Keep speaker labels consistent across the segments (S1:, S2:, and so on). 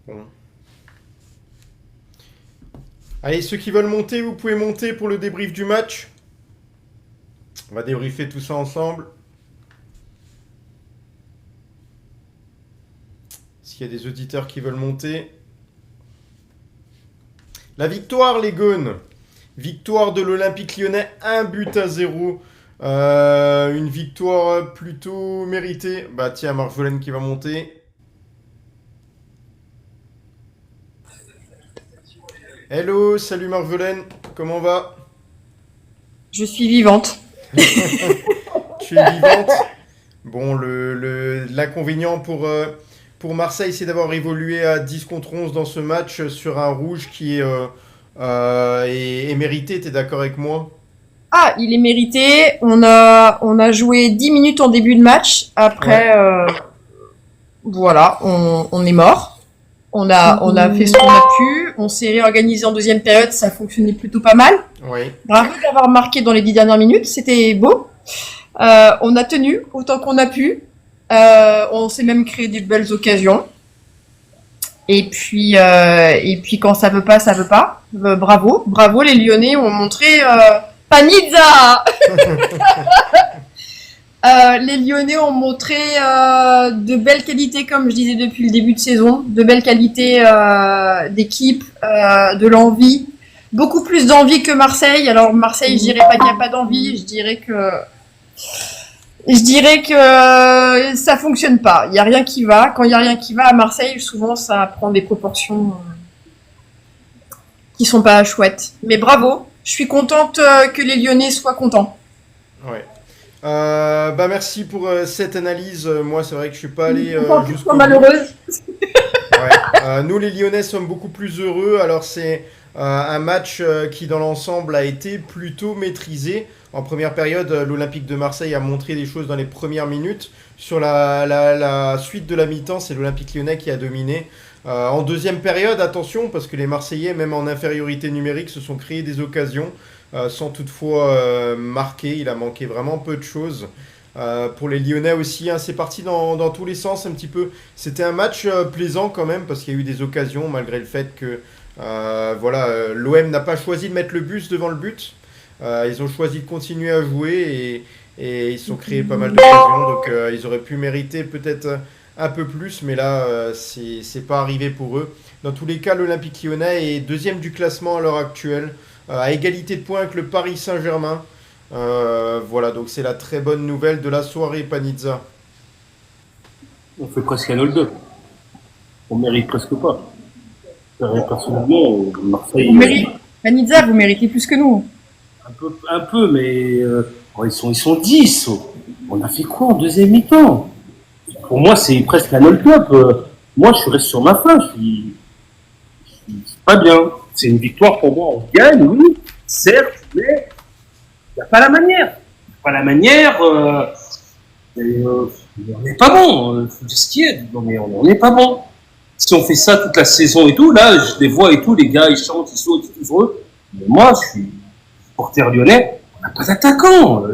S1: Bon. Allez, ceux qui veulent monter, vous pouvez monter pour le débrief du match. On va débriefer tout ça ensemble. S'il y a des auditeurs qui veulent monter. La victoire, les Gones. Victoire de l'Olympique Lyonnais, 1-0. Une victoire plutôt méritée. Bah tiens, Marjolaine qui va monter. Hello, salut Marjolaine, comment va?
S2: Je suis vivante.
S1: Tu es vivante? Bon, l'inconvénient pour Marseille, c'est d'avoir évolué à 10 contre 11 dans ce match sur un rouge qui est mérité, t'es d'accord avec moi?
S2: Ah, il est mérité. On a joué 10 minutes en début de match.
S1: Ouais,
S2: Après, voilà, on est mort. On a fait ce qu'on a pu. On s'est réorganisé en deuxième période. Ça fonctionnait plutôt pas mal.
S1: oui.
S2: Bravo d'avoir marqué dans les 10 dernières minutes. C'était beau. On a tenu autant qu'on a pu. On s'est même créé des belles occasions. Et puis quand ça veut pas, ça veut pas. Bravo, bravo, les Lyonnais ont montré Panizza. Les Lyonnais ont montré de belles qualités, comme je disais depuis le début de saison, de belles qualités d'équipe, de l'envie, beaucoup plus d'envie que Marseille. Alors Marseille, je dirais pas qu'il n'y a pas d'envie, je dirais que ça fonctionne pas. Il y a rien qui va. Quand il y a rien qui va à Marseille, souvent ça prend des proportions qui sont pas chouettes. Mais bravo, je suis contente que les Lyonnais soient contents.
S1: Ouais. Bah merci pour cette analyse. Moi, c'est vrai que je suis pas allé
S2: Contente qu'ils soient
S1: jusqu'au bout.
S2: malheureuses.
S1: Ouais. Nous, les Lyonnais, sommes beaucoup plus heureux. Alors, c'est un match qui, dans l'ensemble, a été plutôt maîtrisé. En première période, l'Olympique de Marseille a montré des choses dans les premières minutes. Sur la suite de la mi-temps, c'est l'Olympique Lyonnais qui a dominé. En deuxième période, attention, parce que les Marseillais, même en infériorité numérique, se sont créés des occasions, sans toutefois marquer. Il a manqué vraiment peu de choses. Pour les Lyonnais aussi, hein, c'est parti dans tous les sens un petit peu. C'était un match plaisant quand même parce qu'il y a eu des occasions malgré le fait que l'OM n'a pas choisi de mettre le bus devant le but. Ils ont choisi de continuer à jouer et ils se sont créés pas mal d'occasions. Donc ils auraient pu mériter peut-être un peu plus, mais là c'est pas arrivé pour eux. Dans tous les cas, l'Olympique Lyonnais est deuxième du classement à l'heure actuelle, à égalité de points avec le Paris Saint-Germain. Voilà, donc c'est la très bonne nouvelle de la soirée, Panizza.
S3: On fait presque un hold-up. On mérite presque pas. Personnellement,
S2: Vous
S3: Marseille,
S2: méritez, Panizza, vous méritez plus que nous.
S3: un peu, mais ils sont 10. On a fait quoi en deuxième mi-temps? Pour moi, c'est presque un hold-up. Moi, je reste sur ma fin. Je suis pas bien. C'est une victoire pour moi. On gagne, oui, certes, mais il n'y a pas la manière. Pas la manière. On n'est pas bon. Faut dire ce qui est. Non, mais on n'est pas bon. Si on fait ça toute la saison et tout, là, je les vois et tout, les gars, ils chantent, ils sautent, ils sont heureux. Mais moi, je suis porteur lyonnais, on n'a pas d'attaquant.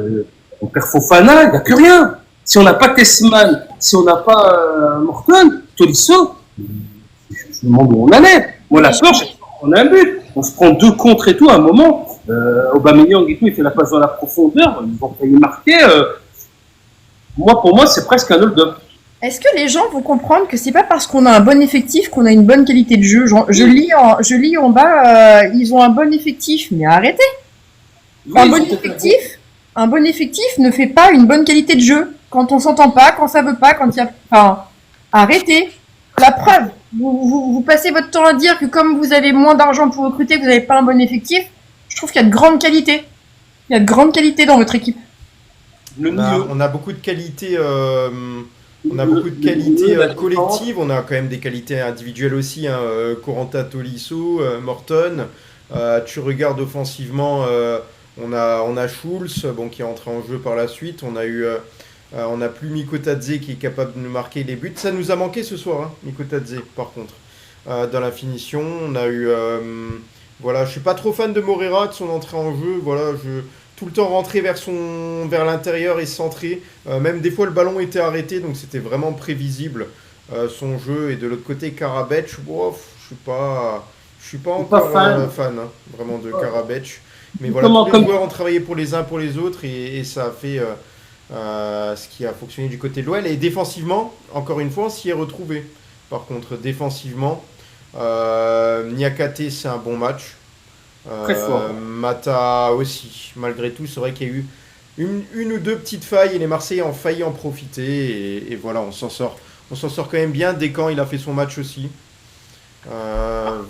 S3: On perd Fofana, il n'y a plus rien. Si on n'a pas Tessman, si on n'a pas Morton, Tolisso, je me demande où on en est. Moi, la peur, c'est qu'on a un but. On se prend deux contre et tout à un moment. Aubameyang et tout, il fait la passe dans la profondeur, ils vont failli marquer. Pour moi, c'est presque un hold-up.
S2: Est-ce que les gens vont comprendre que c'est pas parce qu'on a un bon effectif qu'on a une bonne qualité de jeu? Je lis en bas, ils ont un bon effectif, mais arrêtez. Un bon effectif, un bon effectif ne fait pas une bonne qualité de jeu. Quand on s'entend pas, quand ça veut pas, quand il y a, enfin, arrêtez. La preuve, vous passez votre temps à dire que comme vous avez moins d'argent pour recruter, vous n'avez pas un bon effectif. Je trouve qu'il y a de grandes qualités. Il y a de grandes qualités dans votre équipe.
S3: Le milieu.
S1: On a beaucoup de qualités, on a beaucoup de qualités collectives. On a quand même des qualités individuelles aussi. Hein, Corentin Tolisso, Morton. Tu regardes offensivement, on a Schulz, bon, qui est entré en jeu par la suite. On a plus Mikotadze qui est capable de nous marquer les buts. Ça nous a manqué ce soir, hein, Mikotadze, par contre. Dans la finition, on a eu. Voilà, je suis pas trop fan de Morera, de son entrée en jeu. Voilà, tout le temps rentrer vers l'intérieur et centrer. Même des fois, le ballon était arrêté, donc c'était vraiment prévisible. son jeu. Et de l'autre côté, Karabec, bon, je suis pas
S3: Pas
S1: encore
S3: fan.
S1: fan hein, vraiment de
S3: Ouais.
S1: Karabec. Mais voilà,
S3: Comment,
S1: tous les
S3: comme...
S1: joueurs ont travaillé pour les uns pour les autres et ça a fait ce qui a fonctionné du côté de l'OL. Et défensivement, encore une fois, on s'y est retrouvé. Par contre, défensivement, Niakate, c'est un bon match.
S3: Très fort.
S1: Mata aussi. Malgré tout, c'est vrai qu'il y a eu une ou deux petites failles et les Marseillais ont failli en profiter. Et voilà, on s'en sort. On s'en sort quand même bien. Descamps, il a fait son match aussi.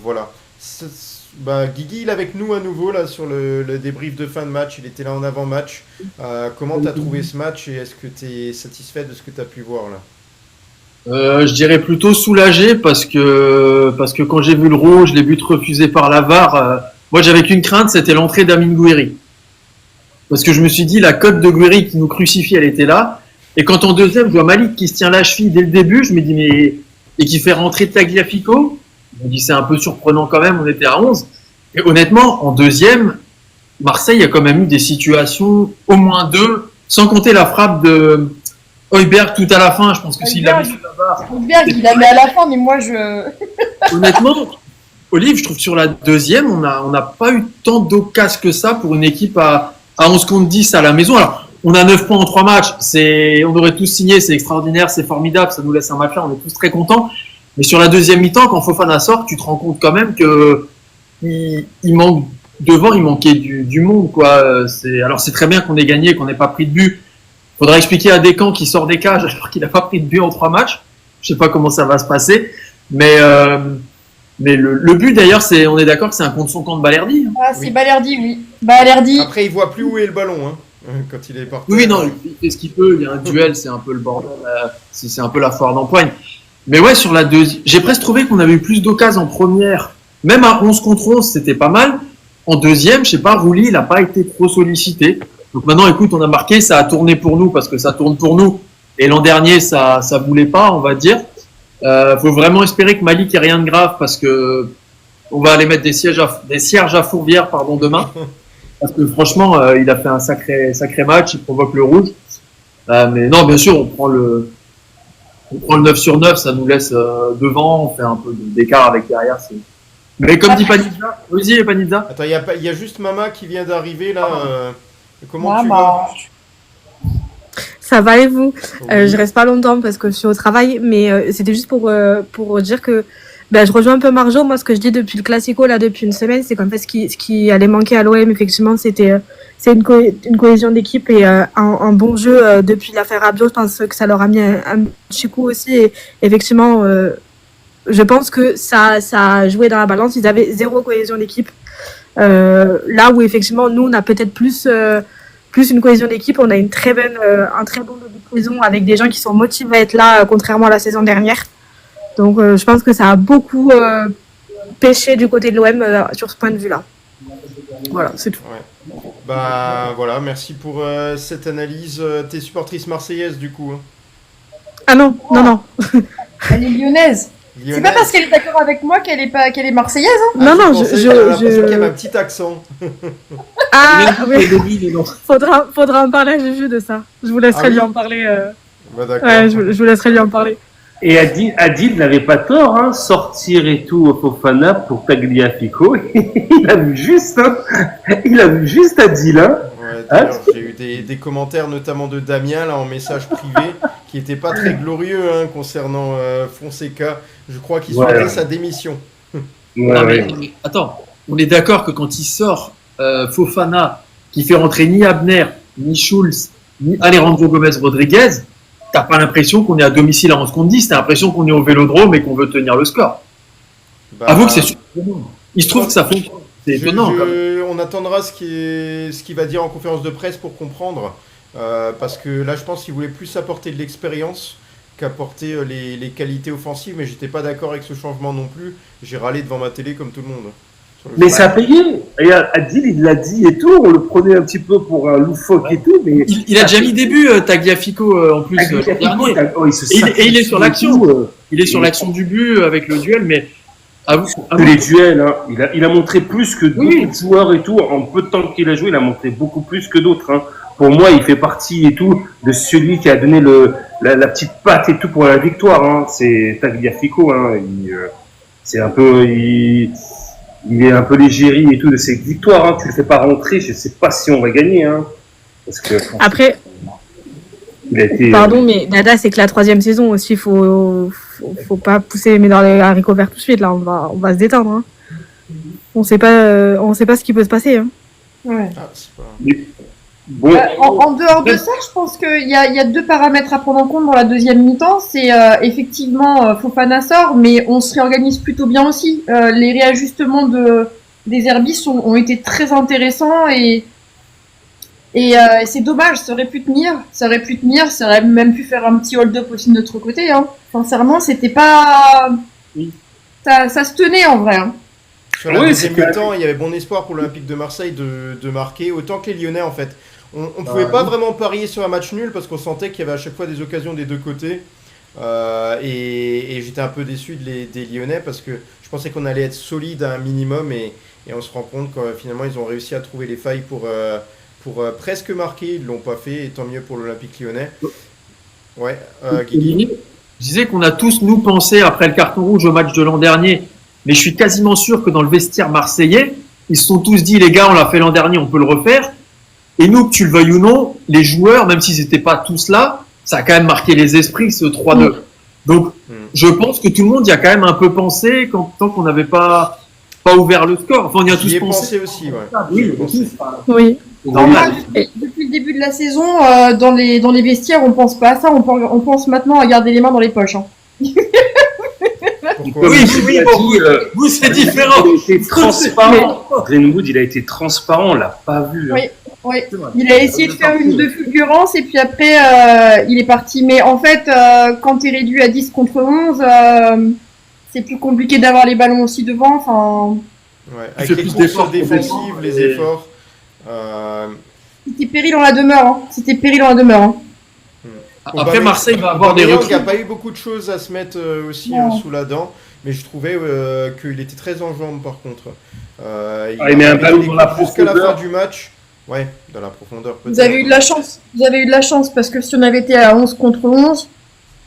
S1: Voilà. Bah, Guigui, il est avec nous à nouveau là sur le débrief de fin de match. Il était là en avant-match. Comment tu as trouvé ce match et est-ce que tu es satisfait de ce que tu as pu voir là?
S4: Je dirais plutôt soulagé parce que quand j'ai vu le rouge, les buts refusés par la VAR, moi j'avais qu'une crainte, c'était l'entrée d'Amin Gouiri. Parce que je me suis dit, la cote de Gouiri qui nous crucifie, elle était là. Et quand en deuxième, je vois Malik qui se tient la cheville dès le début, je me dis, mais, et qui fait rentrer Tagliafico, je me dis, c'est un peu surprenant quand même, on était à 11. Et honnêtement, en deuxième, Marseille a quand même eu des situations, au moins deux, sans compter la frappe de Højbjerg tout à la fin. Je pense que s'il l'avait mis sur la barre.
S2: Højbjerg, il la met à la fin, mais moi, je.
S4: Honnêtement, Olive, je trouve que sur la deuxième, on n'a pas eu tant d'occasions que ça pour une équipe à 11 contre 10 à la maison. Alors, on a 9 points en 3 matchs. On aurait tous signé, c'est extraordinaire, c'est formidable, ça nous laisse un match là, on est tous très contents. Mais sur la deuxième mi-temps, quand Fofana sort, tu te rends compte quand même que il manque devant, il manquait du monde, quoi. Alors, c'est très bien qu'on ait gagné, qu'on n'ait pas pris de but. Faudra expliquer à Descamps qui sort des cages alors qu'il n'a pas pris de but en 3 matchs. Je sais pas comment ça va se passer. Mais le but d'ailleurs, on est d'accord que c'est un contre son camp de Balerdi. Hein.
S2: Ah, c'est
S1: Oui.
S2: Balerdi, oui. Balerdi.
S1: Après, il voit plus où est le ballon hein, quand il est parti.
S4: Oui, non, il fait ce qu'il peut. Il y a un duel, c'est un peu le bordel. C'est un peu la foire d'empoigne. Mais ouais, sur la deuxième, j'ai presque trouvé qu'on avait eu plus d'occasions en première. Même à 11 contre 11, c'était pas mal. En deuxième, je sais pas, Rouli, il a pas été trop sollicité. Donc maintenant, écoute, on a marqué, ça a tourné pour nous parce que ça tourne pour nous. Et l'an dernier, ça voulait pas, on va dire. Faut vraiment espérer que Malik ait rien de grave parce que on va aller mettre des cierges à Fourvière, pardon, demain. Parce que franchement, il a fait un sacré match, il provoque le rouge. Mais non, bien sûr, on prend le 9 sur 9, ça nous laisse devant, on fait un peu d'écart avec derrière. Mais comme dit Panizza, vas-y Panizza.
S1: Attends, il y a juste Mama qui vient d'arriver là. Comment
S2: Ah,
S1: tu
S2: bah.
S1: vas?
S5: Ça va et vous?
S1: Oui.
S5: Je reste pas longtemps parce que je suis au travail, mais c'était juste pour dire que je rejoins un peu Marjo. Moi, ce que je dis depuis le Classico, là, depuis une semaine, c'est qu'en fait, ce qui allait manquer à l'OM, effectivement, c'est une cohésion d'équipe et un bon jeu depuis l'affaire Rabiot. Je pense que ça leur a mis un petit coup aussi. Et effectivement, je pense que ça a joué dans la balance. Ils avaient zéro cohésion d'équipe. Là où, effectivement, nous, on a peut-être plus une cohésion d'équipe. On a un très bon début de saison avec des gens qui sont motivés à être là, contrairement à la saison dernière. Donc, je pense que ça a beaucoup pêché du côté de l'OM sur ce point de vue-là. Voilà, c'est tout.
S1: Ouais. Bah voilà, merci pour cette analyse. T'es supportrice marseillaise du coup. Hein.
S5: Ah non.
S2: Elle est lyonnaise. C'est
S1: Lyonnaise.
S2: pas parce qu'elle est d'accord avec moi qu'elle est marseillaise. Hein.
S5: Non,
S1: Je pensais, j'avais l'impression qu'il y avait un petit accent.
S5: Ah, oui.
S4: Au début, il est long.
S5: Faudra en parler à Juju de ça. Je vous laisserai
S1: Ah oui
S5: lui en parler.
S1: Bah d'accord.
S5: Ouais, je vous laisserai lui en parler.
S3: Et Adil n'avait pas tort, hein, sortir et tout au Fofana pour Tagliafico. Il a vu juste, hein. Il a vu juste Adil, hein.
S1: Ouais, d'ailleurs, j'ai eu des commentaires notamment de Damien là en message privé qui n'étaient pas très glorieux hein, concernant Fonseca. Je crois qu'il souhaitait sa démission.
S4: Non, mais attends, on est d'accord que quand il sort Fofana, qui fait rentrer ni Abner, ni Schulz, ni Alejandro Gomez Rodriguez, t'as pas l'impression qu'on est à domicile à 11 contre 10, t'as l'impression qu'on est au Vélodrome et qu'on veut tenir le score.
S1: Bah,
S4: Avoue que c'est surprenant. Il se trouve que ça fonctionne. C'est étonnant. Quand même.
S1: On attendra ce qu'il va dire en conférence de presse pour comprendre. Parce que là, je pense qu'il voulait plus apporter de l'expérience qu'apporter les qualités offensives. Mais j'étais pas d'accord avec ce changement non plus. J'ai râlé devant ma télé comme tout le monde.
S3: Mais ça a payé. Et Adil, il l'a dit et tout. On le prenait un petit peu pour un loufoque et tout. Mais
S4: Il a déjà mis des buts, Tagliafico, en plus, l'an dernier. Et il est sur l'action. Il est sur l'action du but avec le duel, mais avoue.
S3: Les duels, hein. Il a montré plus que d'autres
S4: Oui.
S3: joueurs et tout. En peu de temps qu'il a joué, il a montré beaucoup plus que d'autres. Hein. pour moi, il fait partie et tout de celui qui a donné la petite patte et tout pour la victoire. Hein. C'est Tagliafico. Hein. C'est un peu, il est un peu l'égérie et tout de ces victoires. Hein. Tu le fais pas rentrer, je sais pas si on va gagner. Hein. Parce que
S5: Après,
S3: il a été,
S5: pardon, mais Dada, c'est que la 3e saison aussi, faut pas pousser les mains dans les haricots verts tout de suite. Là, on va se détendre. Hein. On sait pas ce qui peut se passer. Hein.
S2: Ouais.
S1: Ah, c'est pas...
S3: bon.
S2: En dehors de ça, je pense qu'il y a 2 paramètres à prendre en compte dans la deuxième mi-temps. C'est effectivement Fofana sort, mais on se réorganise plutôt bien aussi. Les réajustements des Herbis ont été très intéressants et c'est dommage, ça aurait pu tenir, ça aurait même pu faire un petit hold-up aussi de notre côté. Hein. Sincèrement, c'était pas... Ça se tenait en vrai. Hein.
S1: Sur la
S3: Oui,
S1: deuxième
S3: c'est
S1: mi-temps, il y avait bon espoir pour l'Olympique de Marseille de marquer, autant que les Lyonnais en fait. On pouvait pas vraiment parier sur un match nul parce qu'on sentait qu'il y avait à chaque fois des occasions des deux côtés. Et j'étais un peu déçu des Lyonnais parce que je pensais qu'on allait être solide à un minimum et on se rend compte que finalement ils ont réussi à trouver les failles pour presque marquer. Ils l'ont pas fait et tant mieux pour l'Olympique lyonnais. Ouais, Guigui.
S4: Je disais qu'on a tous, nous, pensé après le carton rouge au match de l'an dernier, mais je suis quasiment sûr que dans le vestiaire marseillais, ils se sont tous dit, les gars, on l'a fait l'an dernier, on peut le refaire. Et nous, que tu le veuilles ou non, les joueurs, même s'ils n'étaient pas tous là, ça a quand même marqué les esprits, ce 3-2. Donc, je pense que tout le monde y a quand même un peu pensé tant qu'on n'avait pas ouvert le score. Enfin, on y a tous pensé
S1: Aussi, ouais.
S4: Oui,
S5: Oui.
S4: normal.
S2: Depuis le début de la saison, dans les vestiaires, on pense pas à ça. On pense maintenant à garder les mains dans les poches. Hein.
S1: Pourquoi
S4: Oui, bon, vous, c'est différent.
S3: Il a été transparent. Greenwood, il a été transparent, on l'a pas vu. Hein.
S2: Oui. Oui, il a essayé de faire une de fulgurance et puis après il est parti. Mais en fait, quand tu es réduit à 10 contre 11, c'est plus compliqué d'avoir les ballons aussi devant. Enfin,
S1: ouais, avec les courses défensives, les efforts.
S2: C'était péril en la demeure. Hein. C'était péril en la demeure. Hein.
S4: Après, Marseille va avoir des
S1: recrues.
S4: recrues.
S1: Il n'y a pas eu beaucoup de choses à se mettre aussi sous la dent, mais je trouvais qu'il était très en jambes par contre.
S3: Il met un ballon dans la
S1: jusqu'à la fin
S3: profondeur.
S1: du match. Ouais, dans la profondeur peut-être.
S2: Vous avez eu de la chance. Vous avez eu de la chance parce que si on avait été à 11 contre 11,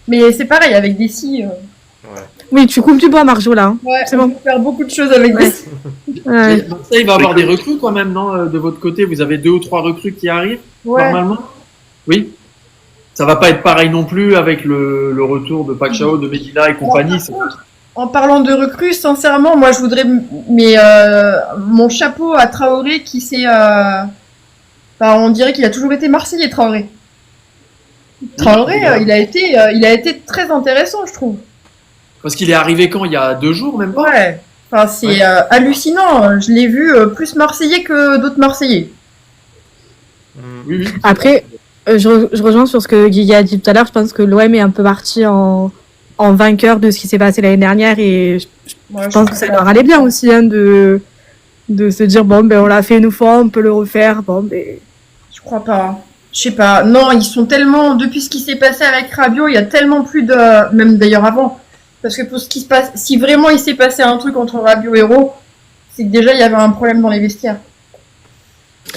S2: mais c'est pareil avec des si.
S1: Ouais.
S5: Oui, tu coupes du bois, Marjo, là. Hein.
S2: Ouais,
S5: C'est
S2: on
S5: bon.
S2: peut faire beaucoup de choses avec
S5: Ouais.
S2: des si.
S5: Ouais.
S4: Marseille va avoir des recrues quand même, non? De votre côté, vous avez 2 ou 3 recrues qui arrivent,
S2: Ouais.
S4: normalement? Oui. Ça va pas être pareil non plus avec le retour de Pacquiao, de Medina et compagnie.
S2: En parlant de recrues, sincèrement, moi je voudrais mon chapeau à Traoré qui s'est... on dirait qu'il a toujours été Marseillais, Traoré. Traoré, il a été très intéressant, je trouve.
S4: Parce qu'il est arrivé quand? Il y a 2 jours, même pas?
S2: Ouais. Enfin, c'est hallucinant. Je l'ai vu plus Marseillais que d'autres Marseillais.
S4: Oui, oui.
S5: Après, je rejoins sur ce que Guigui a dit tout à l'heure. Je pense que l'OM est un peu parti en vainqueur de ce qui s'est passé l'année dernière et je pense que ça leur allait bien aussi hein, de se dire bon ben on l'a fait une fois, on peut le refaire. Bon ben.
S2: Je crois pas. Je sais pas. Non, ils sont tellement depuis ce qui s'est passé avec Rabiot, il y a tellement plus de même d'ailleurs avant. Parce que pour ce qui se passe, si vraiment il s'est passé un truc entre Rabiot et Hérault, c'est que déjà il y avait un problème dans les vestiaires.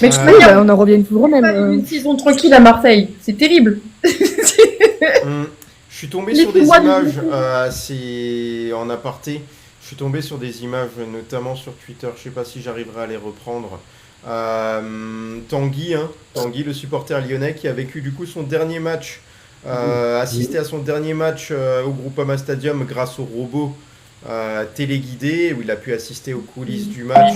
S2: Mais de toute
S5: Oui,
S2: manière,
S5: ben, on en revient toujours
S2: on a
S5: même.
S2: pas eu une saison tranquille à Marseille. C'est terrible.
S1: Je suis tombé
S2: Les
S1: sur des
S2: toits du
S1: images assez en aparté. Je suis tombé sur des images, notamment sur Twitter. Je sais pas si j'arriverai à les reprendre. Tanguy, le supporter lyonnais, qui a vécu du coup son dernier match, assisté à son dernier match au Groupama Stadium grâce au robot téléguidé, où il a pu assister aux coulisses du match,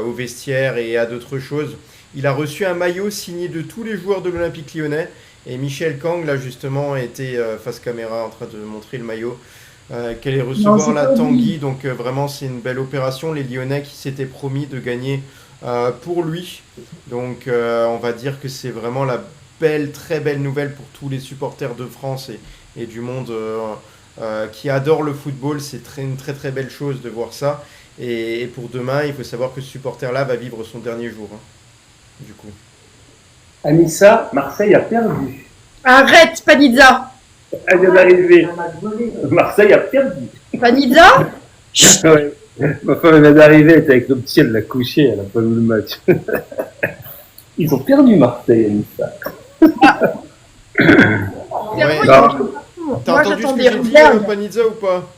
S1: au vestiaire et à d'autres choses. Il a reçu un maillot signé de tous les joueurs de l'Olympique lyonnais. Et Michel Kang, là, justement, était face caméra en train de montrer le maillot qu'elle allait recevoir la Tanguy. Donc, vraiment, c'est une belle opération. Les Lyonnais qui s'étaient promis de gagner pour lui. Donc, on va dire que c'est vraiment la très belle nouvelle pour tous les supporters de France et du monde qui adorent le football. C'est une très, très belle chose de voir ça. Et pour demain, il faut savoir que ce supporter-là va vivre son dernier jour. Du coup.
S3: Anissa, Marseille a perdu.
S2: Arrête, Panizza.
S3: Elle vient d'arriver. Marseille a perdu.
S2: Panizza.
S3: Ouais. Ma femme vient d'arriver, elle était avec le petit, elle l'a couché, elle a pas vu le match. Ils ont perdu Marseille à Nice.
S1: Ouais. T'as
S2: Moi,
S1: entendu ce que
S2: j'attendais
S1: j'ai dit,
S2: Rosberg.
S1: Panizza, ou pas?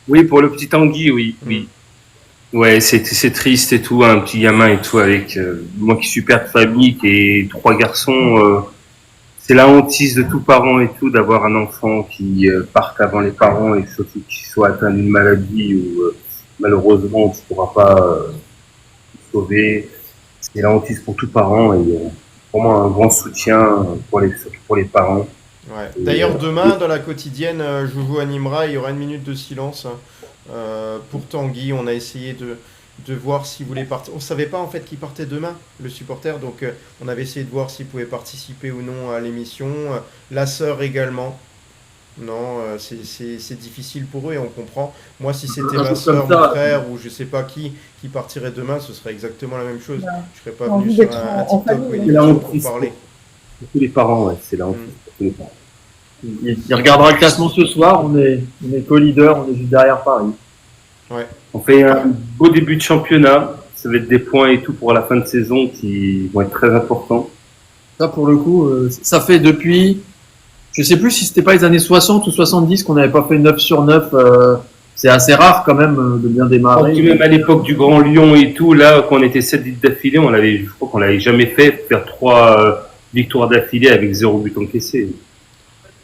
S3: Oui, pour le petit Tanguy, oui. Ouais, c'est triste et tout, un petit gamin et tout, avec moi qui suis père de famille, qui est 3 garçons. C'est la hantise de tous parents et tout d'avoir un enfant qui parte avant les parents et surtout qui soit atteint d'une maladie où malheureusement tu ne pourras pas sauver. C'est la hantise pour tous parents et vraiment un grand soutien surtout pour les parents.
S1: Ouais. D'ailleurs, demain, dans la quotidienne, Joujou animera, il y aura une minute de silence pour Tanguy. On a essayé de voir s'il voulait partir. On savait pas en fait qu'il partait demain, le supporter, donc on avait essayé de voir s'il pouvait participer ou non à l'émission. La sœur également. Non, c'est difficile pour eux et on comprend. Moi, si c'était ma sœur, mon frère ou je sais pas qui partirait demain, ce serait exactement la même chose. Je serais pas
S2: J'ai envie
S1: venu sur
S2: d'être
S1: un
S2: en
S1: TikTok
S2: famille,
S1: ou une
S3: C'est la
S1: émission
S3: honte.
S1: pour parler.
S3: Pour tous les parents, ouais, c'est la hantise pour tous les parents.
S4: Il regardera le classement ce soir, on est co-leader, on est juste derrière Paris.
S3: On fait un beau début de championnat. Ça va être des points et tout pour la fin de saison qui vont être très importants.
S4: Ça, pour le coup, ça fait depuis, je sais plus si c'était pas les années 60 ou 70 qu'on n'avait pas fait 9 sur 9. C'est assez rare quand même de bien démarrer.
S3: Même à l'époque du Grand Lyon et tout, là, quand on était 7 vies d'affilée, je crois qu'on l'avait jamais fait, faire 3 victoires d'affilée avec 0 but encaissé.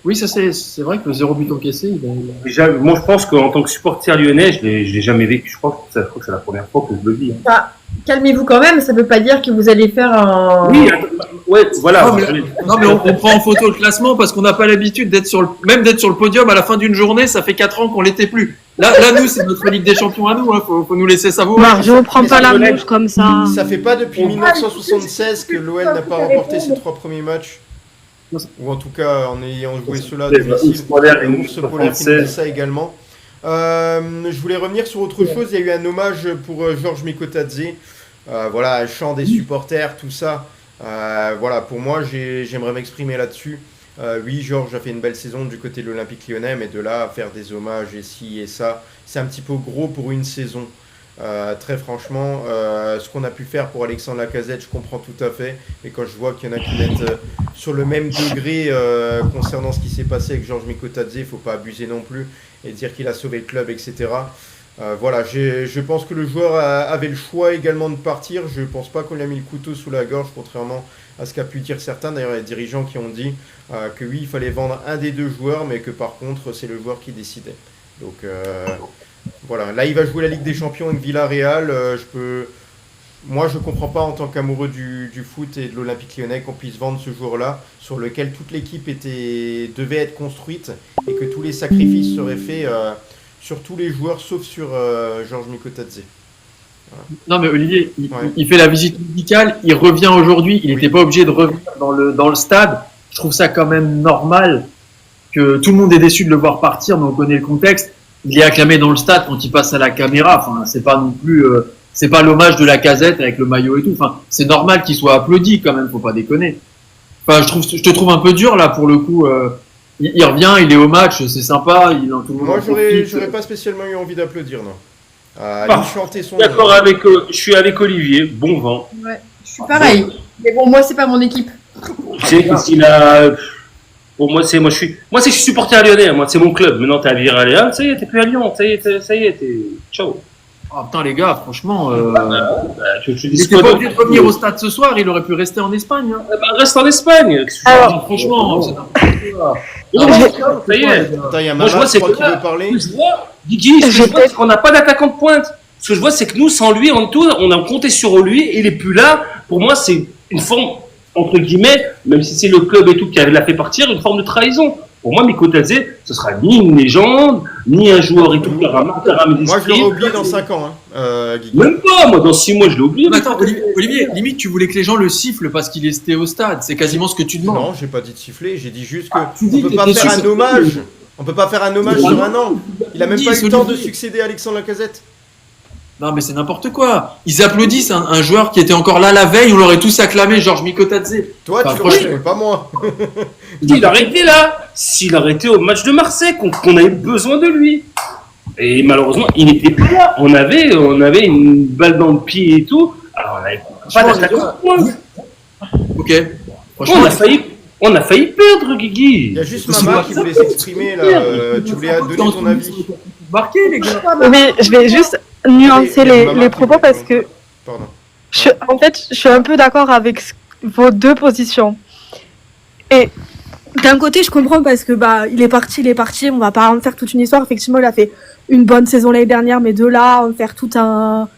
S4: Oui, ça c'est vrai que le 0 but encaissé,
S3: Déjà, moi, je pense qu'en tant que supporter lyonnais, je l'ai jamais vécu. Je crois que c'est la première fois que je le vis.
S2: Calmez-vous quand même, ça veut pas dire que vous allez faire un.
S3: Oui, ouais, voilà.
S4: Non, mais on prend en photo le classement parce qu'on n'a pas l'habitude d'être sur le podium à la fin d'une journée. Ça fait 4 ans qu'on l'était plus. Là, nous, c'est notre Ligue des Champions à nous. Hein. Faut nous laisser savourer.
S5: Marjo, prends
S1: Mais
S5: pas
S1: ça
S5: la
S1: relève-
S5: mouche comme ça.
S1: Ça fait pas depuis 1976 que l'OL n'a pas remporté ses 3 premiers matchs. Ou en tout cas en ayant joué ceux-là à domicile.
S3: Ours Polaire et
S1: Ours
S3: Ours
S1: Polaire qui nous dit
S3: 76.
S1: ça également. Je voulais revenir sur autre chose. Il y a eu un hommage pour Georges Mikotadze. Voilà, un chant des supporters, tout ça. Voilà, pour moi, j'aimerais m'exprimer là-dessus. Oui, Georges a fait une belle saison du côté de l'Olympique Lyonnais, mais de là à faire des hommages et ci et ça, c'est un petit peu gros pour une saison. Très franchement, ce qu'on a pu faire pour Alexandre Lacazette, je comprends tout à fait. Et quand je vois qu'il y en a qui mettent sur le même degré concernant ce qui s'est passé avec Georges Mikotadze, il ne faut pas abuser non plus et dire qu'il a sauvé le club, etc. Voilà, je pense que le joueur avait le choix également de partir. Je ne pense pas qu'on lui a mis le couteau sous la gorge, contrairement à ce qu'a pu dire certains. D'ailleurs, il y a des dirigeants qui ont dit que oui, il fallait vendre un des deux joueurs, mais que par contre, c'est le joueur qui décidait. Donc voilà, là, il va jouer la Ligue des Champions avec Villarreal. Moi, je ne comprends pas en tant qu'amoureux du foot et de l'Olympique Lyonnais qu'on puisse vendre ce joueur-là, sur lequel toute l'équipe devait être construite et que tous les sacrifices seraient faits sur tous les joueurs, sauf sur Georges Mikotadze.
S4: Non, mais Olivier,
S1: Ouais.
S4: il fait la visite médicale, il revient aujourd'hui, il n'était pas obligé de revenir dans le stade. Je trouve ça quand même normal que tout le monde est déçu de le voir partir, mais on connaît le contexte. Il est acclamé dans le stade quand il passe à la caméra. Enfin, c'est pas non plus, c'est pas l'hommage de Lacazette avec le maillot et tout. Enfin, c'est normal qu'il soit applaudi quand même, faut pas déconner. Enfin, je te trouve un peu dur là pour le coup. Il revient, il est au match, c'est sympa. Tout le monde
S1: Moi,
S4: en profite.
S1: j'aurais pas spécialement eu envie d'applaudir, non.
S3: Ah,
S1: Lui chanter son
S3: D'accord
S1: nom.
S3: je suis avec Olivier, bon vent.
S2: Ouais, je suis pareil. Mais bon, moi, c'est pas mon équipe.
S3: Tu sais qu'il a. Pour moi, je suis supporter lyonnais, moi, c'est mon club. Maintenant, t'es à Villarreal, ça y est, t'es plus à Lyon, ça y est, t'es. Ciao.
S4: Ah putain les gars, franchement,
S3: Tu
S4: il
S3: dis
S4: était pas obligé de revenir au stade ce soir, il aurait pu rester en Espagne. Hein.
S3: Reste en Espagne.
S5: Alors,
S4: Franchement, c'est n'importe quoi.
S3: Ça y est.
S1: Attends, il y a
S3: Moi, je vois,
S1: Maman,
S3: c'est
S1: je crois,
S3: que
S1: qui
S3: là,
S1: veut parler.
S3: Ce que je vois, Guigui, ce que je vois, c'est qu'on n'a pas d'attaquant de pointe. Ce que je vois, c'est que nous, sans lui, en tout, on a compté sur lui, il est plus là. Pour moi, c'est une forme, entre guillemets, même si c'est le club et tout qui l'a fait partir, une forme de trahison. Pour moi, Mikotadze, ce sera ni une légende, ni un joueur et tout qui aura ramené des
S1: Moi, je l'aurais
S3: esprits.
S1: oublié dans 5 ans, Guigui.
S3: Même pas, moi, dans 6 mois, je l'ai oublié.
S4: Mais attends, Olivier, limite tu voulais que les gens le sifflent parce qu'il était au stade, c'est quasiment ce que tu demandes.
S1: Non, j'ai pas dit de siffler, j'ai dit juste que
S4: tu dis
S1: on peut
S4: que
S1: pas
S4: t'étais
S1: faire un
S4: sûr.
S1: hommage. On peut pas faire un hommage sur un an. Il a même
S4: Dis,
S1: pas eu le temps de
S4: Olivier.
S1: succéder à Alexandre Lacazette.
S4: Non mais c'est n'importe quoi. Ils applaudissent un joueur qui était encore là la veille, on l'aurait tous acclamé, Georges Mikotadze.
S1: Toi,
S4: Enfin,
S1: tu l'aurais
S4: franchement.
S1: fait, pas moi.
S3: S'il arrêtait là, s'il arrêtait au match de Marseille, qu'on avait besoin de lui. Et malheureusement, il n'était pas là. On avait une balle dans le pied et tout. Alors, on n'avait pas d'attaquant de pointe.
S4: Ok.
S3: On a failli perdre, Guigui.
S1: Il y a juste Mama qui voulait s'exprimer là. Tu voulais donner ton avis.
S4: Marqué, les gars.
S5: Oui, je vais juste nuancer
S1: Allez, Mama
S5: les
S1: qui
S5: propos
S1: voulait
S5: parce que
S1: Pardon.
S5: en fait, je suis un peu d'accord avec vos deux positions. Et d'un côté, je comprends parce que il est parti, on va pas en faire toute une histoire. Effectivement, il a fait une bonne saison l'année dernière, mais de là, en faire tout un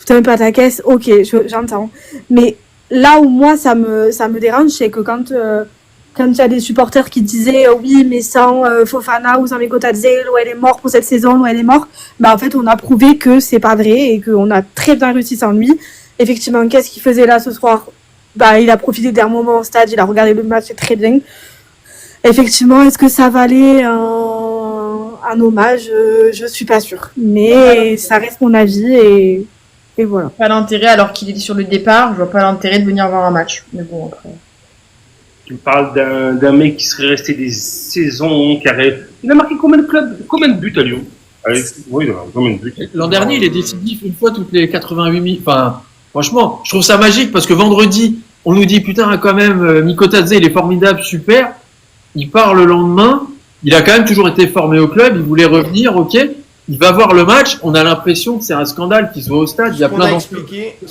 S5: pataquès, ok, j'entends. Mais là où moi, ça me dérange, c'est que quand il y a des supporters qui disaient oui, mais sans Fofana ou sans Mikotadze, l'OL est mort pour cette saison, l'OL est mort, en fait, on a prouvé que c'est pas vrai et qu'on a très bien réussi sans lui. Effectivement, qu'est-ce qu'il faisait là ce soir? Il a profité d'un moment au stade, il a regardé le match, c'est très bien. Effectivement, est-ce que ça valait un hommage? Je suis pas sûre. Mais ça reste mon avis et voilà.
S2: Pas l'intérêt, alors qu'il est sur le départ, je vois pas l'intérêt de venir voir un match. Mais bon, après.
S3: Tu parles d'un mec qui serait resté des saisons carrées. Il a marqué combien de buts à Lyon? Oui, combien de buts?
S4: L'an dernier, il est décisif une fois toutes les 88 minutes. Enfin, franchement, je trouve ça magique parce que vendredi, on nous dit putain, quand même, Mikotadze, il est formidable, super. Il part le lendemain. Il a quand même toujours été formé au club. Il voulait revenir, ok. Il va voir le match. On a l'impression que c'est un scandale qu'il soit au stade. Il y a plein
S1: Ce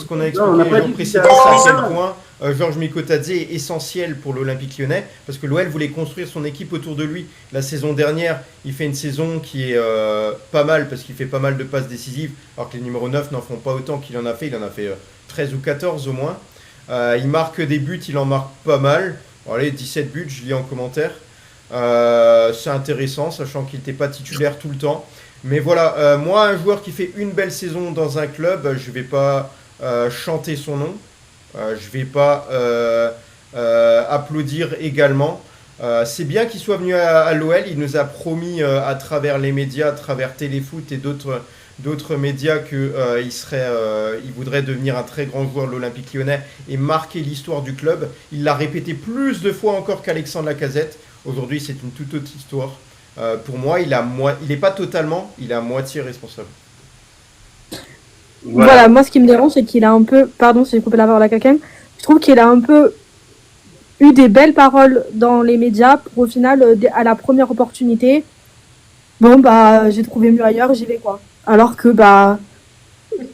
S1: qu'on a expliqué
S3: pas
S1: en
S3: dit
S1: précédent,
S3: ça.
S1: c'est à quel point Georges Mikotadze est essentiel pour l'Olympique Lyonnais parce que l'OL voulait construire son équipe autour de lui. La saison dernière, il fait une saison qui est pas mal parce qu'il fait pas mal de passes décisives alors que les numéros 9 n'en font pas autant qu'il en a fait. Il en a fait 13 ou 14 au moins. Il marque des buts, il en marque pas mal. Bon, allez, 17 buts, je lis en commentaire. C'est intéressant, sachant qu'il n'était pas titulaire tout le temps. Mais voilà, moi, un joueur qui fait une belle saison dans un club, je ne vais pas chanter son nom. Je ne vais pas applaudir également. C'est bien qu'il soit venu à l'OL. Il nous a promis à travers les médias, à travers Téléfoot et d'autres médias qu'il voudrait devenir un très grand joueur de l'Olympique Lyonnais et marquer l'histoire du club. Il l'a répété plus de fois encore qu'Alexandre Lacazette. Aujourd'hui, c'est une toute autre histoire. Pour moi, il n'est pas totalement, il est à moitié responsable.
S5: Voilà, moi ce qui me dérange, c'est qu'il a un peu, pardon si j'ai coupé la parole à quelqu'un, je trouve qu'il a un peu eu des belles paroles dans les médias pour au final, à la première opportunité, j'ai trouvé mieux ailleurs, j'y vais quoi. Alors que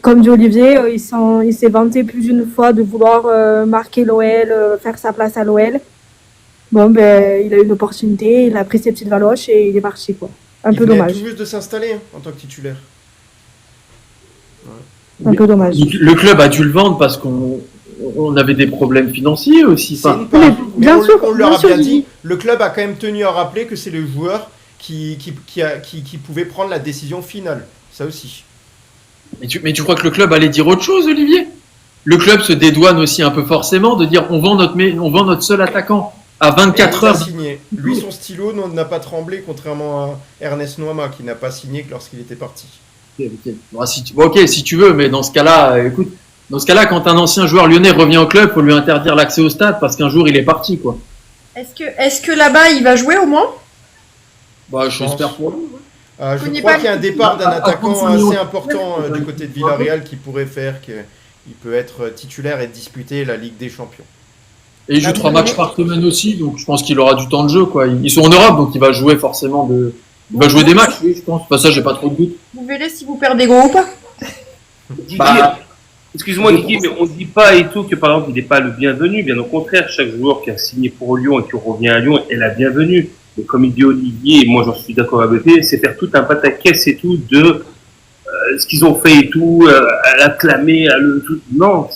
S5: comme dit Olivier, il s'est vanté plus d'une fois de vouloir marquer l'OL, faire sa place à l'OL. Il a eu une opportunité, il a pris ses petites valoches et il est parti quoi. Il
S1: venait
S5: dommage.
S1: tout juste de s'installer en tant que titulaire.
S5: Un peu dommage.
S4: Le club a dû le vendre parce qu'on avait des problèmes financiers aussi.
S1: C'est
S4: Enfin,
S1: une part. Mais
S5: bien sûr,
S1: on leur a
S5: bien
S1: bien
S5: sûr,
S1: dit. Le club a quand même tenu à rappeler que c'est le joueur qui pouvait prendre la décision finale. Ça aussi.
S4: mais tu crois que le club allait dire autre chose, Olivier? Le club se dédouane aussi un peu forcément de dire on vend notre seul attaquant à 24 heures.
S1: Signé. Lui, son stylo n'a pas tremblé, contrairement à Ernest Noama qui n'a pas signé que lorsqu'il était parti.
S4: Ok, si tu veux, mais dans ce cas-là, écoute, quand un ancien joueur lyonnais revient au club, faut lui interdire l'accès au stade parce qu'un jour il est parti, quoi.
S2: Est-ce que là-bas il va jououer au moins?
S4: J'espère pour lui.
S1: Je crois qu'il y a un départ d'un attaquant assez important du côté de Villarreal qui pourrait faire qu'il peut être titulaire et disputer la Ligue des Champions.
S4: Et il joue 3 matchs par semaine aussi, donc je pense qu'il aura du temps de jeu, quoi. Ils sont en Europe, donc il va jouer forcément il va jouer des matchs, oui, je pense. Ça, j'ai pas trop de doute.
S2: Vous verrez si vous perdez gros ou pas.
S3: Excuse-moi Guigui, mais on ne dit pas et tout que par exemple il n'est pas le bienvenu. Bien au contraire, chaque joueur qui a signé pour Lyon et qui revient à Lyon est la bienvenue. Mais comme il dit Olivier, et moi j'en suis d'accord avec lui, c'est faire tout un pataquès et tout de ce qu'ils ont fait et tout, à l'acclamer, non.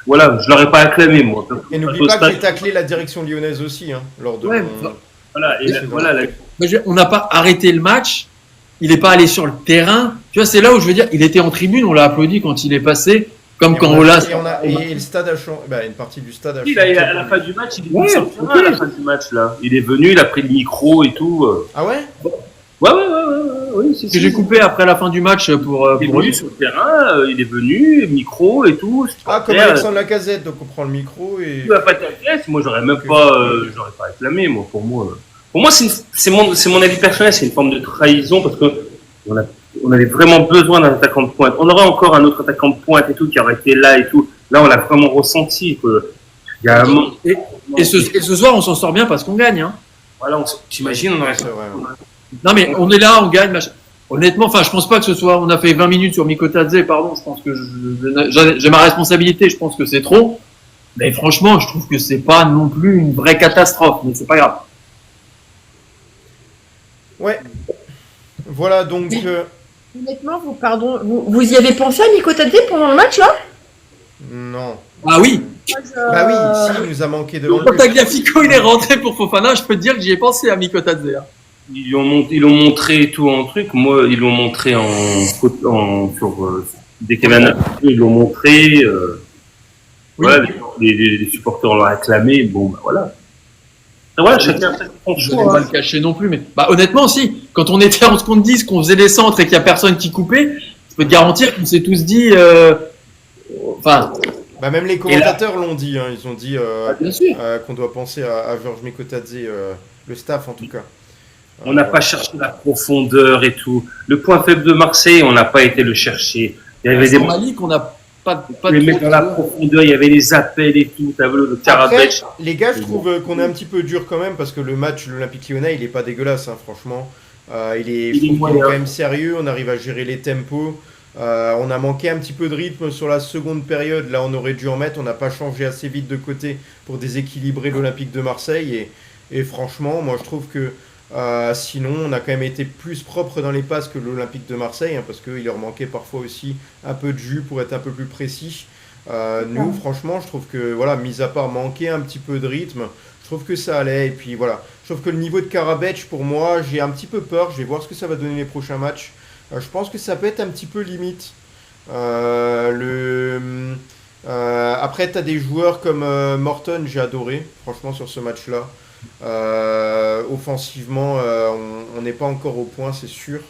S3: Voilà, je l'aurais pas acclamé moi.
S1: Et n'oublie pas que j'ai taclé la direction lyonnaise aussi, lors de.
S4: On n'a pas arrêté le match. Il n'est pas allé sur le terrain. Tu vois, c'est là où je veux dire, il était en tribune, on l'a applaudi quand il est passé. Comme quand
S1: et le stade a changé. Une partie du stade a changé.
S3: À la fin du match, il est venu sur le terrain à la fin du match là. Il est venu, il a pris le micro et tout.
S1: Ah ouais?
S3: Ouais.
S4: Que j'ai coupé après la fin du match pour.
S3: Il est venu sur le terrain, il est venu, micro et tout.
S1: Comme Alexandre Lacazette, donc on prend le micro et.
S3: Tu vas pas t'inquiéter, moi j'aurais pas réclamé, moi pour moi c'est mon avis personnel, c'est une forme de trahison parce que on avait vraiment besoin d'un attaquant de pointe. On aurait encore un autre attaquant de pointe et tout qui aurait été là et tout. Là on l'a vraiment ressenti que Il y a un moment.
S4: Et ce soir, on s'en sort bien parce qu'on gagne. Hein.
S3: Voilà, t'imagines, on aurait.
S1: C'est vrai, ouais.
S4: Non, mais on est là, on gagne. Machin. Honnêtement, enfin, je pense pas que ce soit. On a fait 20 minutes sur Mikotadze, pardon. Je pense que j'ai ma responsabilité. Je pense que c'est trop. Mais franchement, je trouve que c'est pas non plus une vraie catastrophe. Mais c'est pas grave.
S1: Ouais. Voilà, donc.
S2: Honnêtement, vous y avez pensé à Mikotadze pendant le match là?
S1: Non.
S4: Ah oui.
S1: Bah oui, si, il nous a manqué devant le
S4: Quand
S1: but.
S4: Tagliafico il est rentré pour Fofana, je peux te dire que j'y ai pensé à Mikotadze. Hein.
S3: Ils l'ont montré tout en truc. Moi, ils l'ont montré dès qu'il y avait un ils l'ont montré.
S4: Oui.
S3: Voilà, les supporters l'ont réclamé. Bon, bah voilà. Et voilà, chacun fait son
S4: Je vais
S3: choix.
S4: pas le cacher non plus, mais bah honnêtement, si. Quand on était 11 contre 10, qu'on faisait les centres et qu'il y a personne qui coupait, je peux te garantir qu'on s'est tous dit. Enfin.
S1: Bah même les commentateurs l'ont dit, hein. Ils ont dit
S4: Bien sûr.
S1: qu'on doit penser à Georges Mikotadze, le staff en tout cas.
S3: On n'a pas cherché la profondeur et tout. Le point faible de Marseille, on n'a pas été le chercher. Il y avait des
S4: Malik, on n'a pas
S3: les mecs dans la profondeur, il y avait les appels et tout. T'as vu le
S1: Après,
S3: Karabech.
S1: les gars, je trouve qu'on est un petit peu dur quand même parce que le match de l'Olympique Lyonnais, il est pas dégueulasse, hein, franchement. Je trouve qu'il est quand même sérieux. On arrive à gérer les tempos. On a manqué un petit peu de rythme sur la seconde période. Là, on aurait dû en mettre. On n'a pas changé assez vite de côté pour déséquilibrer l'Olympique de Marseille. Et franchement, moi, je trouve que sinon, on a quand même été plus propre dans les passes que l'Olympique de Marseille, hein, parce qu'il leur manquait parfois aussi un peu de jus pour être un peu plus précis. Nous, franchement, je trouve que, voilà, mis à part manquer un petit peu de rythme, je trouve que ça allait. Et puis voilà, je trouve que le niveau de Karabech, pour moi, j'ai un petit peu peur. Je vais voir ce que ça va donner les prochains matchs. Je pense que ça peut être un petit peu limite. Après, tu as des joueurs comme Morton, j'ai adoré, franchement, sur ce match-là. Offensivement, on n'est pas encore au point, c'est sûr.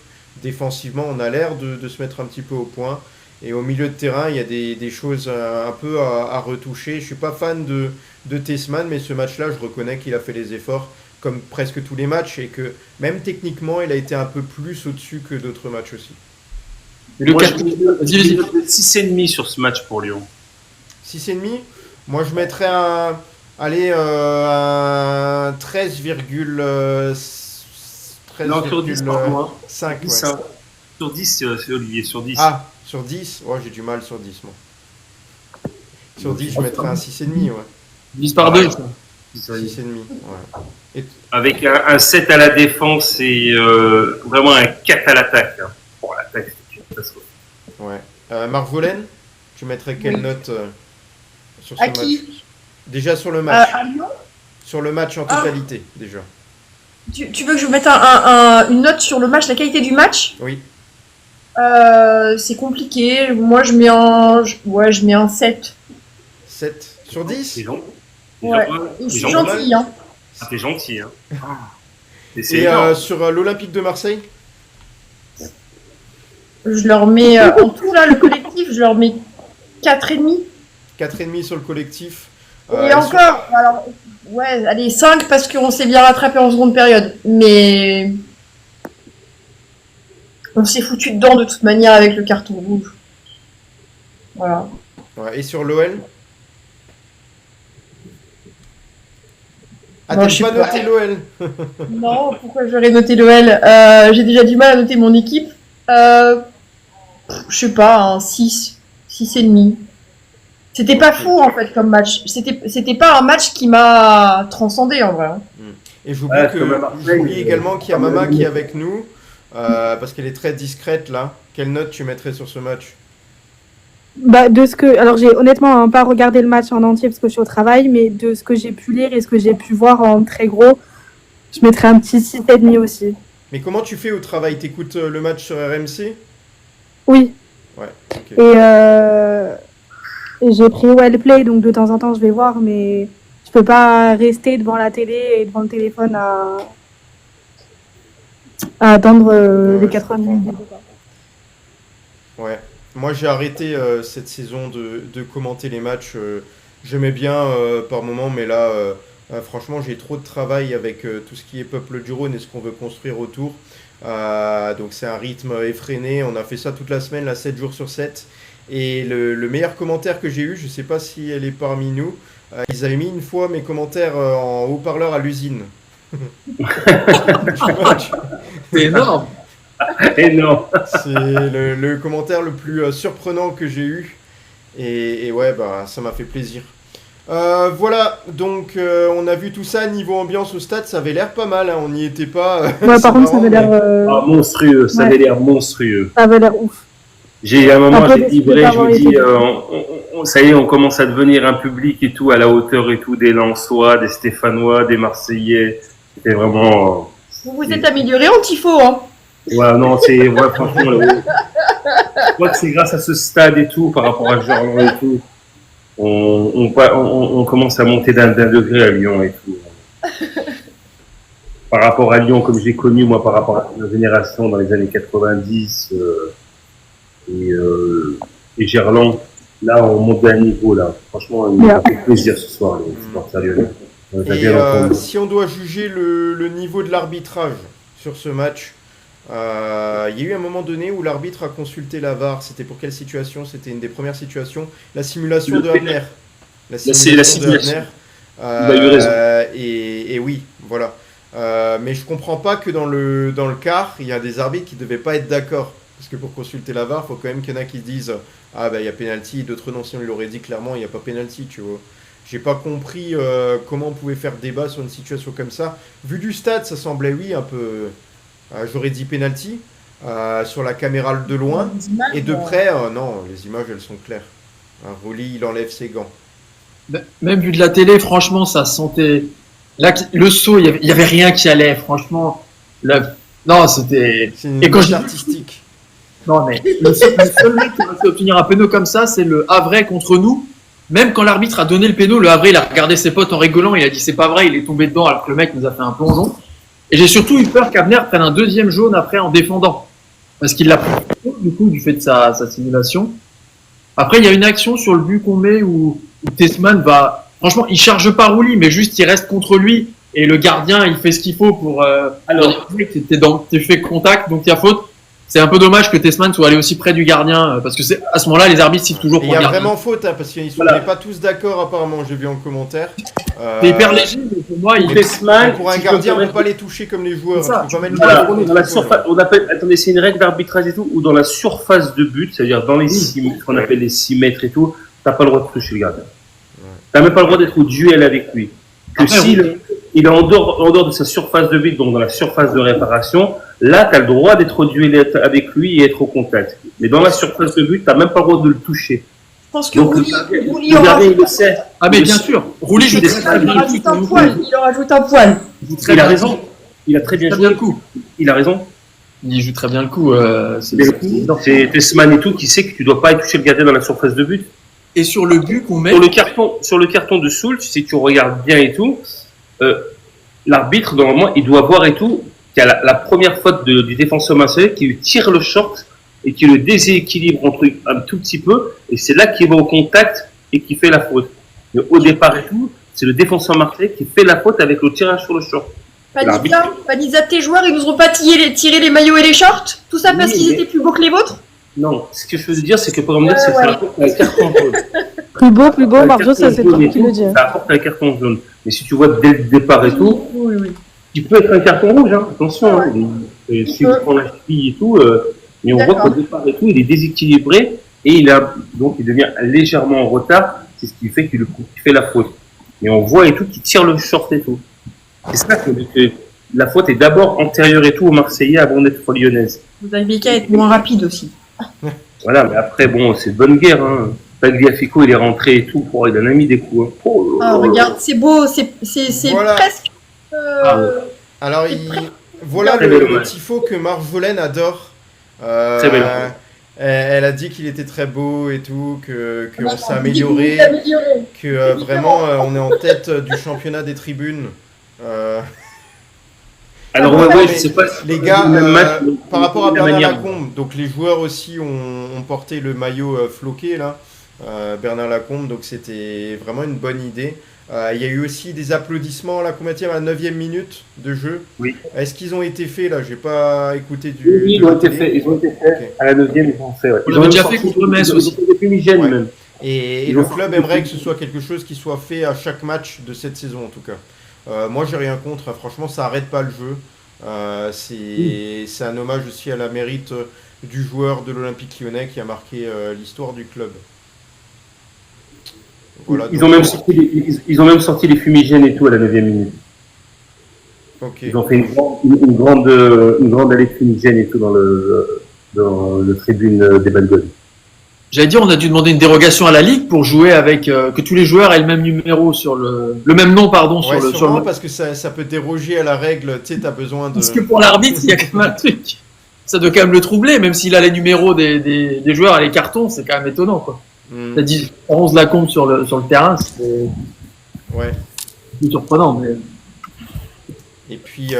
S1: Défensivement, on a l'air de se mettre un petit peu au point. Et au milieu de terrain, il y a des choses un peu à retoucher. Je suis pas fan de Tessman, mais ce match-là, je reconnais qu'il a fait les efforts, comme presque tous les matchs, et que même techniquement, il a été un peu plus au-dessus que d'autres matchs aussi.
S4: Et le
S3: Moi,
S4: 4...
S3: je
S4: Vas-y.
S3: 6,5 sur ce match pour Lyon.
S1: 6,5. Moi, je mettrais un 13,5.
S3: Non, sur 10, par moins.
S1: 5, ouais.
S3: Sur 10, c'est Olivier, sur 10.
S1: Ah, sur 10. Ouais, j'ai du mal sur 10, moi. Sur 10, je mettrais un 6,5, ouais.
S4: 10 par 2.
S1: 6,5, ouais.
S3: Avec un 7 à la défense et vraiment un 4 à l'attaque. Hein. Bon, l'attaque, c'est une catastrophe.
S1: Ouais. Marc Volen, tu mettrais quelle note sur ce
S2: À
S1: match?
S2: qui?
S1: Déjà sur le match.
S2: À Lyon?
S1: Sur le match en totalité, déjà.
S2: Tu veux que je mette une note sur le match, la qualité du match?
S1: Oui.
S2: C'est compliqué. Moi, je mets un 7.
S1: 7 sur 10.
S3: C'est long.
S2: Ouais. Je suis gentil, hein.
S3: Ah, t'es gentil, hein. Et
S1: Et sur l'Olympique de Marseille?
S2: Je leur mets, en tout, là, le collectif, je leur mets 4,5.
S1: 4,5 sur le collectif.
S2: Et encore, alors, ouais, allez, 5 parce qu'on s'est bien rattrapé en seconde période. Mais on s'est foutu dedans de toute manière avec le carton rouge. Voilà.
S1: Ouais, et sur l'OL? Ah,
S2: Non,
S1: t'as
S2: je sais
S1: pas
S2: pas.
S1: noté l'OL?
S2: Non, pourquoi j'aurais noté l'OL? J'ai déjà du mal à noter mon équipe. Je sais pas, un 6. 6,5. C'était pas fou en fait comme match. C'était pas un match qui m'a transcendé en vrai.
S1: Et j'oublie également qu'il y a Mama qui est avec nous, parce qu'elle est très discrète là. Quelle note tu mettrais sur ce match?
S5: Bah, alors j'ai honnêtement pas regardé le match en entier parce que je suis au travail, mais de ce que j'ai pu lire et ce que j'ai pu voir en très gros, je mettrais un petit 6,5 aussi.
S1: Mais comment tu fais au travail? T'écoutes le match sur RMC?
S5: Oui.
S1: Ouais, ok.
S5: Et j'ai pris le Play, donc de temps en temps je vais voir, mais je peux pas rester devant la télé et devant le téléphone à attendre les 80 minutes.
S1: Ouais. Moi j'ai arrêté cette saison de commenter les matchs. J'aimais bien par moment, mais là, franchement, j'ai trop de travail avec tout ce qui est Peuple du Rhône et ce qu'on veut construire autour. Donc c'est un rythme effréné. On a fait ça toute la semaine, là, 7 jours sur 7. Et le meilleur commentaire que j'ai eu, je ne sais pas si elle est parmi nous, Ils avaient mis une fois mes commentaires en haut-parleur à l'usine.
S4: C'est énorme.
S3: Énorme.
S1: C'est le commentaire le plus surprenant que j'ai eu. Et ouais, bah, ça m'a fait plaisir. Voilà, donc on a vu tout ça. Niveau ambiance au stade, ça avait l'air pas mal. Hein, on n'y était pas.
S5: Ouais,
S1: C'est
S5: par contre, ça
S1: marrant,
S5: avait l'air.
S3: Ah, monstrueux, ça
S5: Ouais.
S3: avait l'air monstrueux.
S5: Ça avait l'air ouf.
S3: J'ai à un moment,
S5: Un peu
S3: j'ai
S5: déçu
S3: vibré, je
S5: d'avoir
S3: me dis,
S5: été-
S3: ça y est, on commence à devenir un public et tout, à la hauteur et tout, des Lensois, des Stéphanois, des Marseillais. C'était vraiment.
S2: Vous vous êtes amélioré en tifo, hein.
S3: Ouais, non, c'est. Ouais, franchement, je crois que c'est grâce à ce stade et tout, par rapport à Gerland et tout. On commence à monter d'un degré à Lyon et tout. Par rapport à Lyon, comme je l'ai connu, moi, par rapport à ma génération dans les années 90 et Gerland, là, on monte d'un niveau, là. Franchement, il m'a fait plaisir ce soir, les supporters lyonnais. On les a
S1: Et
S3: bien entendus.
S1: si on doit juger le niveau de l'arbitrage sur ce match, il y a eu un moment donné où l'arbitre a consulté la VAR. C'était pour quelle situation? C'était une des premières situations. La simulation de Abner. La
S3: simulation.
S1: de Abner.
S3: Il a eu raison.
S1: Et oui, voilà. Mais je comprends pas que dans le quart, il y a des arbitres qui devaient pas être d'accord. Parce que pour consulter la VAR, il faut quand même qu'il y en a qui se disent ah bah il y a pénalty, d'autres non, sinon il l'aurait dit clairement, il n'y a pas pénalty, tu vois. J'ai pas compris comment on pouvait faire débat sur une situation comme ça. Vu du stade, ça semblait oui un peu. J'aurais dit penalty sur la caméra de loin. Et de près, non, les images elles sont claires. Rulli, il enlève ses gants.
S4: Même vu de la télé, franchement, ça sentait. Là, le saut, il y avait rien qui allait, franchement. Non, c'était.
S1: C'est une
S4: Et quand
S1: image
S4: je-
S1: artistique.
S4: Non, mais le seul mec qui a réussi à obtenir un péno comme ça, c'est le Havre contre nous. Même quand l'arbitre a donné le péno, le Havre, il a regardé ses potes en rigolant, il a dit c'est pas vrai, il est tombé dedans alors que le mec nous a fait un plongeon. Et j'ai surtout eu peur qu'Abner prenne un deuxième jaune après en défendant. Parce qu'il l'a pris du coup, du fait de sa simulation. Après, il y a une action sur le but qu'on met où Tessman va. Franchement, il charge pas Rouli, mais juste il reste contre lui. Et le gardien, il fait ce qu'il faut pour. Alors, t'es fait contact, donc il y a faute. C'est un peu dommage que Tessman soit allé aussi près du gardien, parce que c'est à ce moment-là, les arbitres sifflent toujours
S1: Et il
S4: pour
S1: y
S4: le
S1: a
S4: gardien.
S1: vraiment faute, hein, parce qu'ils ne sont
S3: Voilà.
S1: pas tous d'accord apparemment, j'ai vu en commentaire.
S4: C'est hyper léger, mais pour moi, il
S1: Mais
S4: fait.
S3: Tessman,
S1: pour un
S3: si je
S1: gardien, on
S3: peux
S1: ne
S3: me
S1: peut pas les toucher comme les joueurs.
S4: C'est ça.
S1: Tu peux pas mettre
S3: Voilà,
S1: le ballon
S3: dans la
S1: dans
S3: surface, on appelle, attendez, c'est une règle d'arbitrage et tout, ou dans la surface de but, c'est-à-dire dans les 6 mètres, qu'on appelle les 6 mètres et tout, t'as pas le droit de toucher le gardien. T'as même pas le droit d'être au duel avec lui. Que
S4: Après,
S3: s'il il est en dehors de sa surface de but, donc dans la surface de réparation, là, t'as le droit d'être au duel avec lui et être au contact. Mais dans la surface de but, t'as même pas le droit de le toucher.
S2: Je pense que
S3: Donc,
S2: Rouli
S3: le gardien, il le sait.
S4: Ah, mais bien sûr. Rouli joue très
S2: il
S4: bien le coup.
S2: rajoute un poil. Il en rajoute un poil.
S3: Il a raison. Il a très bien
S4: Très
S3: joué.
S4: bien le coup.
S3: Il a raison.
S4: Il joue très bien le coup.
S3: C'est Tessman et tout qui sait que tu dois pas aller toucher le gardien dans la surface de but.
S4: Et sur le but qu'on met.
S3: Sur le carton de Soult, si tu regardes bien et tout, l'arbitre, normalement, il doit voir et tout, qu'il y a la première faute du défenseur marseillais qui lui tire le short et qui le déséquilibre un tout petit peu, et c'est là qu'il va au contact et qui fait la faute. Mais au départ et tout, c'est le défenseur marseillais qui fait la faute avec le tirage sur le short.
S2: Panisa, tes joueurs, ils nous ont pas tiré les maillots et les shorts? Tout ça parce
S3: Oui,
S2: qu'ils
S3: mais-
S2: étaient plus beaux que les vôtres?
S3: Non, ce que je veux dire, c'est que pour me dire, c'est que ça apporte un carton jaune.
S5: Plus beau,
S3: Un
S5: Marjo, ça
S3: carton
S5: c'est
S3: jaune
S5: toi
S3: et
S5: qui
S3: tout,
S5: le dis.
S3: Ça apporte un carton jaune. Mais si tu vois dès le départ et tout,
S2: Oui, oui.
S3: il peut être un carton rouge, hein. Attention, hein. Et si on prend la cheville et tout, mais on voit qu'au départ et tout, il est déséquilibré et donc il devient légèrement en retard. C'est ce qui fait qu'il fait la faute. Et on voit et tout qu'il tire le short et tout. C'est ça que la faute est d'abord antérieure et tout aux Marseillais avant d'être lyonnaise.
S2: Vous avez qu'à être moins rapide aussi.
S3: Voilà, mais après, bon, c'est de bonne guerre, hein. Tagliafico, il est rentré et tout, il en a mis des coups, hein. Oh là là.
S2: Ah, regarde, c'est beau, c'est
S1: Voilà.
S2: presque.
S1: Alors, voilà
S3: Très belle
S1: le
S3: image.
S1: tifo que Marjolaine adore.
S3: Très belle image.
S1: Elle a dit qu'il était très beau et tout, qu'on s'est
S2: On
S1: amélioré,
S2: s'est amélioré.
S1: que vraiment on est en tête du championnat des tribunes.
S3: Alors,
S1: mais
S3: je sais pas si
S1: les gars,
S3: le même match,
S1: par rapport à
S3: la
S1: Bernard
S3: manière.
S1: Lacombe, donc les joueurs aussi ont porté le maillot floqué là, Bernard Lacombe, donc c'était vraiment une bonne idée. Il y a eu aussi des applaudissements à la combattième à la 9e minute de jeu.
S3: Oui.
S1: Est-ce qu'ils ont été faits là? J'ai pas écouté
S3: Oui,
S1: de
S3: ils ont
S1: la
S3: été
S1: télé.
S3: faits. Ils ont été faits.
S1: Ok.
S3: À la 9e, ils ont fait. Ouais.
S4: On
S3: Ils
S4: avait
S3: ont
S4: déjà
S3: sorti
S4: fait contre Metz aussi.
S3: des fumigènes
S1: Ouais.
S3: même.
S1: Et le club aimerait que ce soit quelque chose qui soit fait à chaque match de cette saison en tout cas. Moi j'ai rien contre, franchement ça arrête pas le jeu. C'est un hommage aussi à la mérite du joueur de l'Olympique Lyonnais qui a marqué l'histoire du club. Voilà,
S3: ils ont même sorti les fumigènes et tout à la 9e minute.
S1: Okay.
S3: Ils ont fait une grande allée de fumigène et tout dans le tribune des Balgones.
S4: J'allais dire, on a dû demander une dérogation à la Ligue pour jouer avec que tous les joueurs aient le même numéro sur le même nom, pardon,
S1: ouais,
S4: sur le.
S1: Parce que ça peut déroger à la règle. Tu sais, t'as besoin de.
S4: Parce que pour l'arbitre, il y a quand même un truc. Ça doit quand même le troubler, même s'il a les numéros des joueurs et les cartons, c'est quand même étonnant, quoi. T'as dit 11 Lacombe sur le terrain, c'est plus surprenant, mais.
S1: Et puis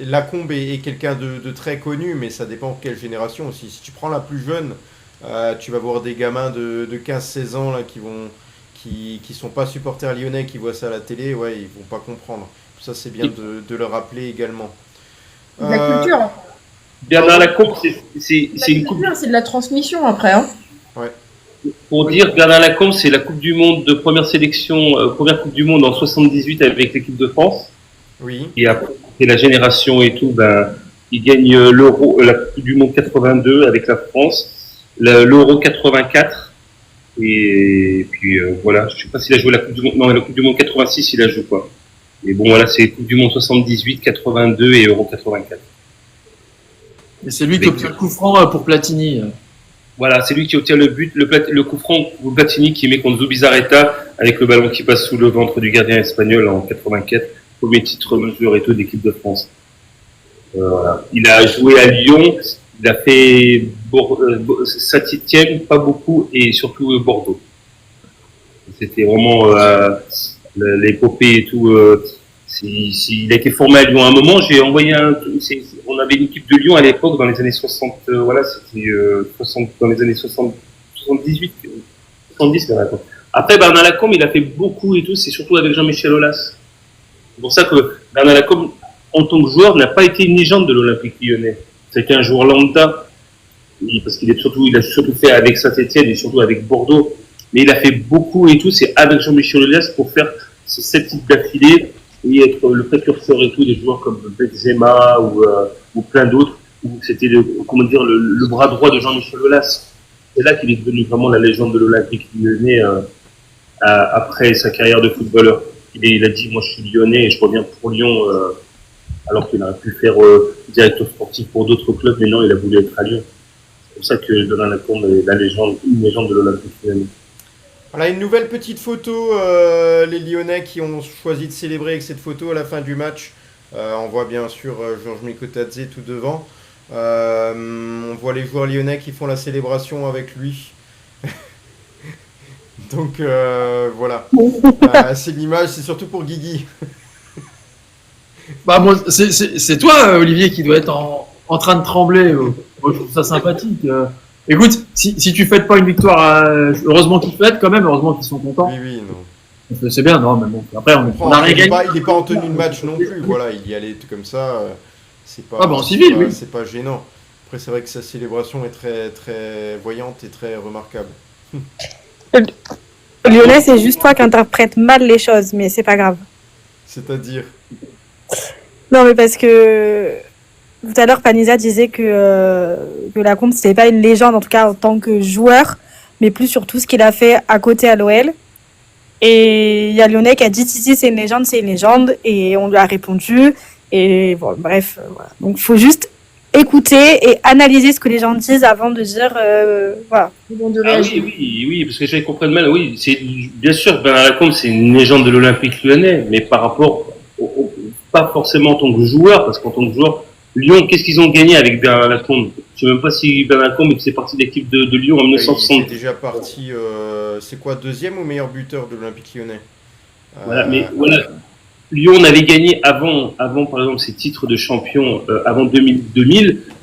S1: Lacombe est quelqu'un de très connu, mais ça dépend de quelle génération aussi. Si tu prends la plus jeune, tu vas voir des gamins de 15-16 ans là, qui sont pas supporters lyonnais, qui voient ça à la télé, ouais, ils vont pas comprendre. Ça c'est bien de le rappeler également.
S2: La culture.
S3: Bernard Lacombe, c'est une coupe.
S2: C'est de la transmission après. Hein.
S1: Ouais.
S3: Pour dire, Bernard Lacombe, c'est la Coupe du Monde de première sélection, première Coupe du Monde en 78 avec l'équipe de France.
S1: Oui.
S3: Et après, c'est la génération et tout, il gagne l'Euro, la Coupe du Monde 82 avec la France, l'Euro 84. Et puis voilà, je sais pas s'il a joué la Coupe du Monde, non, la Coupe du Monde 86, il a joué quoi. Et bon voilà, c'est Coupe du Monde 78, 82 et Euro 84.
S4: Et c'est lui qui obtient le coup franc pour Platini.
S3: Voilà, c'est lui qui obtient le but, le coup franc pour Platini qui met contre Zubizarreta avec le ballon qui passe sous le ventre du gardien espagnol en 84, premier titre majeur et tout d'équipe de France. Voilà. Il a joué à Lyon, il a fait Saint-Étienne, pas beaucoup, et surtout Bordeaux. C'était vraiment l'épopée et tout. Il a été formé à Lyon à un moment. J'ai envoyé on avait une équipe de Lyon à l'époque dans les années 60. Voilà, c'était dans les années 60, 78, 70. Après, Bernard Lacombe, il a fait beaucoup et tout. C'est surtout avec Jean-Michel Aulas. C'est pour ça que Bernard Lacombe, en tant que joueur, n'a pas été une légende de l'Olympique Lyonnais. C'était un joueur lambda, parce il a surtout fait avec Saint-Étienne et surtout avec Bordeaux. Mais il a fait beaucoup et tout. C'est avec Jean-Michel Aulas pour faire ces 7 titres d'affilée et être le précurseur et tout des joueurs comme Benzema ou plein d'autres. Où c'était le bras droit de Jean-Michel Aulas. C'est là qu'il est devenu vraiment la légende de l'Olympique Lyonnais après sa carrière de footballeur. Il a dit, moi je suis lyonnais et je reviens pour Lyon, alors qu'il aurait pu faire directeur sportif pour d'autres clubs, mais non, il a voulu être à Lyon. C'est pour ça que Bernard Lacombe est une légende de l'Olympique Lyonnais.
S1: Voilà, une nouvelle petite photo, les Lyonnais qui ont choisi de célébrer avec cette photo à la fin du match. On voit bien sûr Georges Mikotadze tout devant. On voit les joueurs lyonnais qui font la célébration avec lui. Donc voilà, c'est l'image, c'est surtout pour Guigui.
S4: Bah moi, c'est toi, Olivier, qui doit être en train de trembler. Moi, je trouve ça sympathique. Écoute, si tu fêtes pas une victoire, heureusement qu'ils fêtent quand même, heureusement qu'ils sont contents.
S1: Oui, non.
S4: C'est bien, non, mais bon. Après, on a rien gagné.
S1: Il n'est pas en tenue de match non plus. Voilà, il y allait comme ça. C'est pas.
S4: En civil, oui.
S1: C'est pas gênant. Après, c'est vrai que sa célébration est très, très voyante et très remarquable.
S5: Lyonnais, c'est juste toi qui interprète mal les choses, mais c'est pas grave.
S1: C'est-à-dire?
S5: Non, mais parce que tout à l'heure, Panisa disait que Lacombe, c'était pas une légende, en tout cas en tant que joueur, mais plus sur tout ce qu'il a fait à côté à l'OL. Et il y a Lyonnais qui a dit si c'est une légende, et on lui a répondu. Et bon, bref, voilà. Donc il faut juste écouter et analyser ce que les gens disent avant de dire voilà.
S3: Oui, parce que les gens comprennent mal. Oui, c'est bien sûr Bernard Lacombe, c'est une légende de l'Olympique Lyonnais, mais par rapport pas forcément en tant que joueur, parce qu'en tant que joueur, Lyon, qu'est-ce qu'ils ont gagné avec Bernard Lacombe? Je ne sais même pas si Bernard Lacombe faisait partie de l'équipe de Lyon en 1960.
S1: Il était déjà parti, c'est quoi, deuxième ou meilleur buteur de l'Olympique Lyonnais?
S3: Voilà, mais voilà. Lyon avait gagné avant par exemple ses titres de champion avant 2000.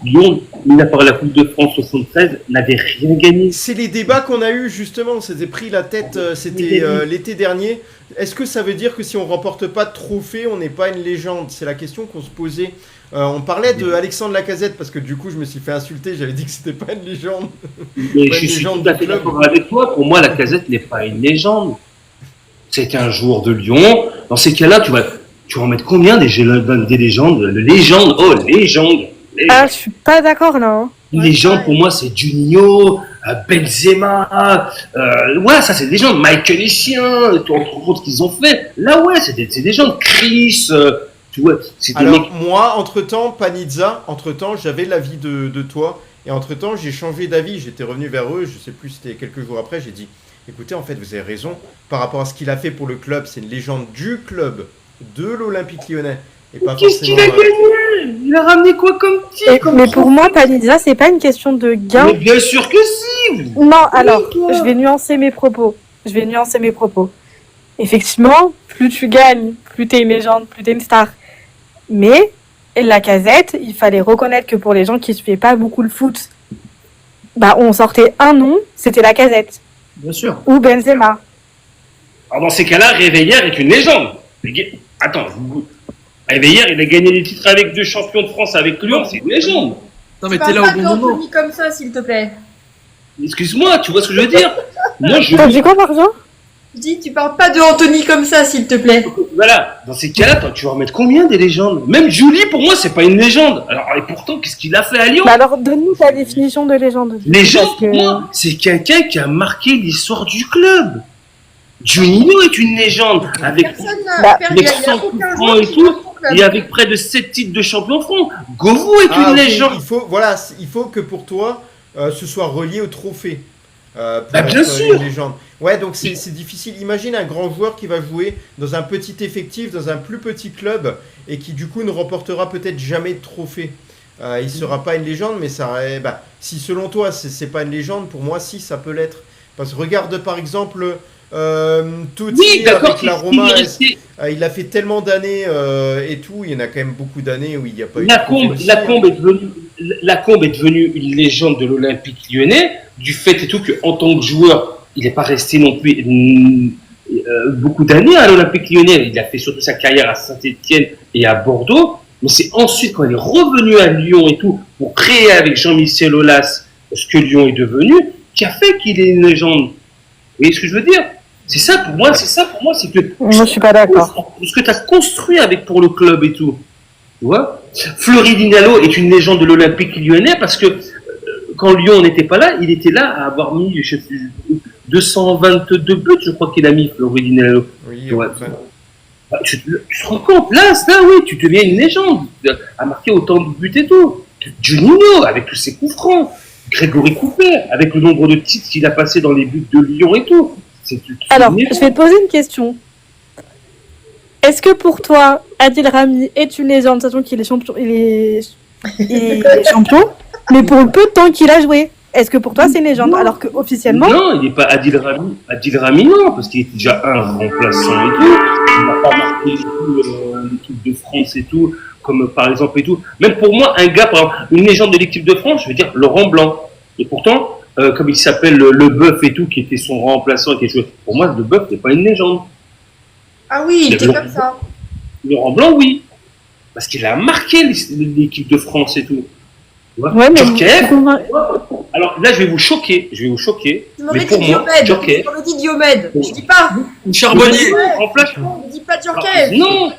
S3: Lyon, mis à part la Coupe de France 73, n'avait rien gagné.
S1: C'est les débats qu'on a eu justement. On s'était pris la tête. C'était l'été dernier. Est-ce que ça veut dire que si on remporte pas de trophée, on n'est pas une légende? C'est la question qu'on se posait On parlait de Alexandre Lacazette parce que du coup, je me suis fait insulter. J'avais dit que c'était pas une légende.
S3: Mais je suis tout à fait d'accord avec toi. Pour moi, Lacazette n'est pas une légende. C'est un joueur de Lyon. Dans ces cas-là, tu vas en mettre combien des légendes? Légende.
S5: Ah, je suis pas d'accord là. Hein.
S3: Une légende pour moi, c'est Juninho, Benzema. Ouais, ça c'est des légendes. Michael Essien, tu te rends compte ce qu'ils ont fait. Là, ouais, c'est des légendes. Chris. Tu vois,
S1: alors moi, entre-temps, Panizza, j'avais l'avis de toi, et entre-temps, j'ai changé d'avis, j'étais revenu vers eux, je sais plus, c'était quelques jours après, j'ai dit, écoutez, en fait, vous avez raison, par rapport à ce qu'il a fait pour le club, c'est une légende du club, de l'Olympique Lyonnais, et pas
S3: qu'est-ce qu'il a gagné? Il a ramené quoi comme titre?
S5: Mais pour moi, Panizza, c'est pas une question de gain.
S3: Mais bien sûr que si.
S5: Non, alors, je vais nuancer mes propos. Effectivement, plus tu gagnes, plus t'es une légende, plus t'es une star. Mais Lacazette, il fallait reconnaître que pour les gens qui ne suivaient pas beaucoup le foot, bah on sortait un nom, c'était Lacazette.
S4: Bien sûr.
S5: Ou Benzema.
S3: Alors dans ces cas-là, Réveillère est une légende. Attends, Réveillère, il a gagné des titres avec 2 champions de France avec Lyon, c'est une légende.
S4: Non mais t'es là au bon moment.
S2: Anthony comme ça, s'il te plaît.
S3: Excuse-moi, tu vois ce que je veux dire? Moi,
S5: T'as dit quoi, Marjo?
S2: Je dis, tu parles pas de Anthony comme ça, s'il te plaît.
S3: Voilà, dans ces cas-là, tu vas remettre combien des légendes? Même Julie, pour moi, c'est pas une légende. Alors, et pourtant, qu'est-ce qu'il a fait à Lyon?
S5: Bah alors, donne-nous ta définition de légende.
S3: Légende, pour moi, c'est quelqu'un qui a marqué l'histoire du club. Juninho est une légende, avec 100 coups francs et tout, et avec près de 7 titres de champion de France. Govou est une légende.
S1: Il faut que pour toi, ce soit relié au trophée.
S3: Bien sûr.
S1: Une légende. Ouais, donc c'est difficile. Imagine un grand joueur qui va jouer dans un petit effectif, dans un plus petit club, et qui du coup ne remportera peut-être jamais de trophée. Il sera pas une légende, mais ça, si selon toi c'est pas une légende, pour moi si ça peut l'être. Parce que regarde par exemple Totti avec la Roma, il a fait tellement d'années et tout, il y en a quand même beaucoup d'années où il n'y a pas eu.
S3: Lacombe est devenu une légende de l'Olympique Lyonnais du fait et tout qu'en tant que joueur, il n'est pas resté non plus beaucoup d'années à l'Olympique Lyonnais. Il a fait surtout sa carrière à Saint-Etienne et à Bordeaux. Mais c'est ensuite, quand il est revenu à Lyon et tout, pour créer avec Jean-Michel Aulas ce que Lyon est devenu, qui a fait qu'il est une légende. Vous voyez ce que je veux dire? C'est ça pour moi, c'est que.
S5: Moi, je suis pas d'accord.
S3: Ce que tu as construit pour le club et tout. Tu vois? Fleury Dinalo est une légende de l'Olympique Lyonnais parce que quand Lyon n'était pas là, il était là à avoir mis 222 buts, je crois qu'il a mis Fleury Dinalo.
S1: Oui,
S3: tu te rends compte, là, oui, tu deviens une légende, à marquer autant de buts et tout. Juninho, avec tous ses coups francs. Grégory Coupet, avec le nombre de titres qu'il a passé dans les buts de Lyon et tout.
S5: Alors, je vais te poser une question. Est-ce que pour toi, Adil Rami est une légende, sachant qu'il est champion, il est champion, mais pour le peu de temps qu'il a joué, est-ce que pour toi c'est une légende?
S3: Non.
S5: Alors que officiellement.
S3: Non, il n'est pas Adil Rami. Adil Rami, non, parce qu'il était déjà un remplaçant et tout. Il n'a pas marqué l'équipe de France et tout, comme par exemple et tout. Même pour moi, un gars, par exemple, une légende de l'équipe de France, je veux dire Laurent Blanc. Et pourtant, comme il s'appelle le Boeuf et tout, qui était son remplaçant et qui jouait. Pour moi, le Boeuf n'est pas une légende.
S2: Ah oui, il était comme ça.
S3: Laurent Blanc, oui. Parce qu'il a marqué l'équipe de France et tout.
S5: Ouais, mais
S3: Djorkaeff, alors là, je vais vous choquer. Mais pour moi, Djorkaeff.
S2: On me dit Diomède. Je dis pas.
S4: Charbonnier.
S2: On dit pas Djorkaeff.
S3: Non.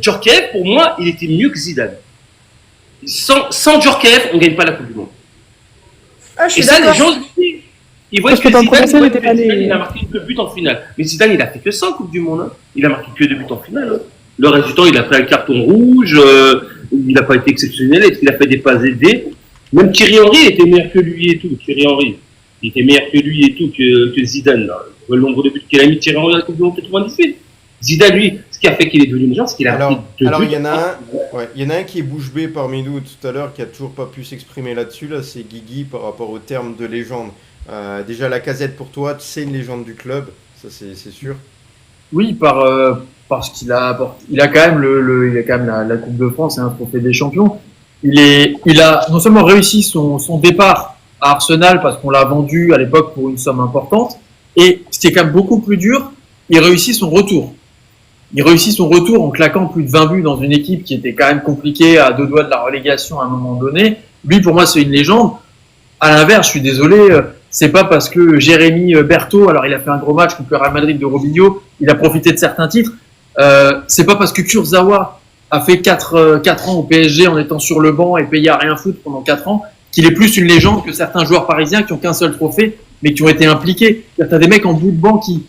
S3: Djorkaeff, pour moi, il était mieux que Zidane. Sans Djorkaeff, on ne gagne pas la Coupe du Monde.
S2: Ah, je suis
S3: et ça,
S2: d'accord.
S3: les gens ils voient que Zidane, il a marqué 2 buts en finale. Mais Zidane, il a fait que 100 Coupe du Monde. Hein. Il a marqué que 2 buts en finale. Hein. Le reste du temps, il a fait un carton rouge. Il n'a pas été exceptionnel. Est-ce qu'il a fait des passes aidées? Même Thierry Henry était meilleur que lui et tout. Thierry Henry, il était meilleur que lui et tout que Zidane. Là. Le nombre de buts qu'il a mis Thierry Henry à la Coupe du Monde 98. Zidane, lui, ce qui a fait qu'il est devenu une légende, c'est qu'il a marqué 2 buts.
S1: Alors, il y en a un qui est bouche bée parmi nous tout à l'heure, qui a toujours pas pu s'exprimer là-dessus. Là, c'est Guigui par rapport au terme de légende. Déjà, Lacazette pour toi, c'est une légende du club, ça c'est sûr.
S4: Oui, parce qu'il a apporté. Il a quand même la Coupe de France et un trophée des champions. Il a non seulement réussi son départ à Arsenal parce qu'on l'a vendu à l'époque pour une somme importante, et ce qui est quand même beaucoup plus dur, il réussit son retour. il réussit son retour en claquant plus de 20 buts dans une équipe qui était quand même compliquée, à 2 doigts de la relégation à un moment donné. Lui, pour moi, c'est une légende. À l'inverse, je suis désolé, c'est pas parce que Jérémy Berthaud, alors il a fait un gros match contre le Real Madrid de Robinho, il a profité de certains titres. C'est pas parce que Kurzawa a fait 4 ans au PSG en étant sur le banc et payé à rien foutre pendant 4 ans qu'il est plus une légende que certains joueurs parisiens qui ont qu'un seul trophée, mais qui ont été impliqués. T'as des mecs en bout de banc qui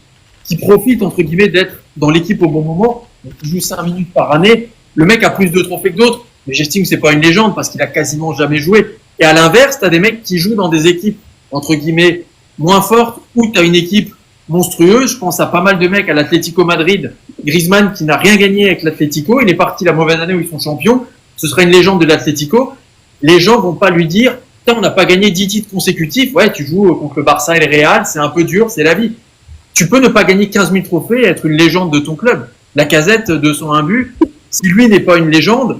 S4: profitent, entre guillemets, d'être dans l'équipe au bon moment, qui jouent 5 minutes par année. Le mec a plus de trophées que d'autres, mais j'estime que c'est pas une légende parce qu'il a quasiment jamais joué. Et à l'inverse, t'as des mecs qui jouent dans des équipes, entre guillemets, moins fortes, où t'as une équipe monstrueuse. Je pense à pas mal de mecs à l'Atlético Madrid. Griezmann qui n'a rien gagné avec l'Atlético, il est parti la mauvaise année où ils sont champions. Ce serait une légende de l'Atlético. Les gens vont pas lui dire, putain, on n'a pas gagné 10 titres consécutifs. Ouais, tu joues contre le Barça et le Real, c'est un peu dur, c'est la vie. Tu peux ne pas gagner 15 000 trophées et être une légende de ton club. Lacazette, 201 buts. Si lui n'est pas une légende,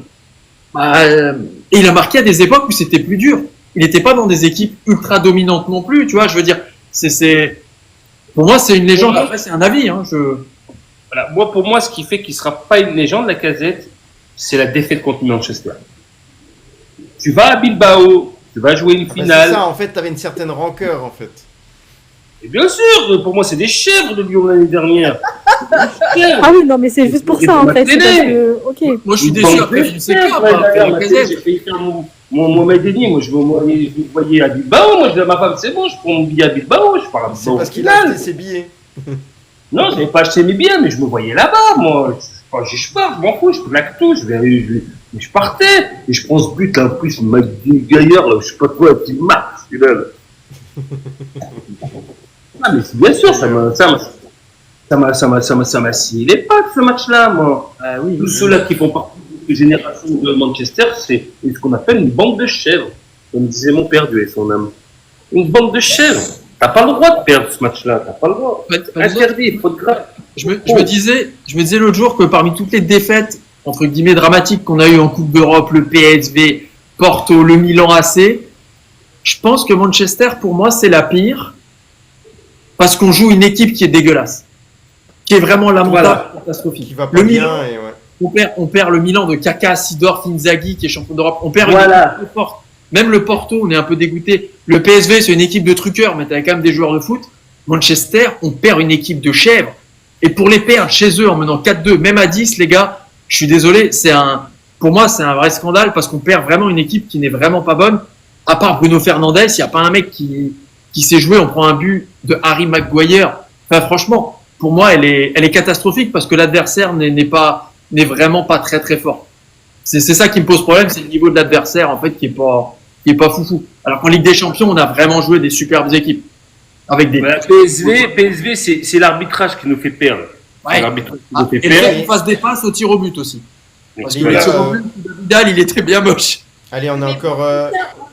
S4: et il a marqué à des époques où c'était plus dur. Il n'était pas dans des équipes ultra dominantes non plus, tu vois. Je veux dire, pour moi, c'est une légende. Après, c'est un avis.
S3: Voilà. Moi, pour moi, ce qui fait qu'il sera pas une légende, Lacazette, c'est la défaite contre Manchester. Tu vas à Bilbao, tu vas jouer une finale.
S1: C'est ça, en fait, t'avais une certaine rancœur, en fait.
S3: Et bien sûr, pour moi, c'est des chèvres de Lyon l'année dernière.
S5: Ah oui, non, mais c'est juste pour ça, en fait. C'est parce que, ok.
S4: Moi, je suis déçu après une séquence.
S3: J'ai failli faire mon Medellin. Moi, je vous voyais à Bilbao. Moi, je dis à ma femme, c'est bon, je prends mon billet à Bilbao. Je pars à Bilbao.
S1: C'est parce qu'il a acheté ses billets.
S3: Non, je n'avais pas acheté mes billets, mais je me voyais là-bas, moi. Je pars, je m'en fous, je plaque tout. Mais je partais. Et je prends ce but, là, en plus, il m'a dit gaillard, là, je sais pas quoi, un petit max, celui-là. Ah, mais bien sûr, ça m'a scié les pattes, ce match-là, moi. Ah, oui, tous ceux-là qui font partie de la génération de Manchester, c'est ce qu'on appelle une bande de chèvres. Comme disait mon père, Dieu et son âme. Une bande de chèvres. T'as pas le droit de perdre ce match-là, t'as pas le droit. Interdit, faute grave.
S4: Je me disais l'autre jour que parmi toutes les défaites, entre guillemets, dramatiques qu'on a eues en Coupe d'Europe, le PSV, Porto, le Milan AC, je pense que Manchester, pour moi, c'est la pire. Parce qu'on joue une équipe qui est dégueulasse. Qui est vraiment lamentable, catastrophique.
S1: Qui va pas bien et ouais.
S4: On perd le Milan de Kaka, Sidorf, Inzaghi, qui est champion d'Europe. On perd une équipe forte. Même le Porto, on est un peu dégoûté. Le PSV, c'est une équipe de truqueurs, mais t'as quand même des joueurs de foot. Manchester, on perd une équipe de chèvres. Et pour les perdre chez eux en menant 4-2, même à 10, les gars, je suis désolé, pour moi, c'est un vrai scandale parce qu'on perd vraiment une équipe qui n'est vraiment pas bonne. À part Bruno Fernandes, il n'y a pas un mec qui sait jouer. On prend un but de Harry Maguire. Enfin, franchement, pour moi, elle est catastrophique parce que l'adversaire n'est vraiment pas très très fort. C'est ça qui me pose problème, c'est le niveau de l'adversaire en fait qui est pas foufou. Alors qu'en Ligue des Champions, on a vraiment joué des superbes équipes avec des.
S3: Voilà, PSV, c'est l'arbitrage qui nous fait perdre.
S4: Ouais.
S3: L'arbitrage qui nous fait
S4: et
S3: perdre.
S4: le fait qu'on fasse des passes au tir au but aussi. Parce que
S1: Les
S4: le
S1: gars,
S4: tir au but de Vidal, il est très bien moche.
S1: Allez, on a encore.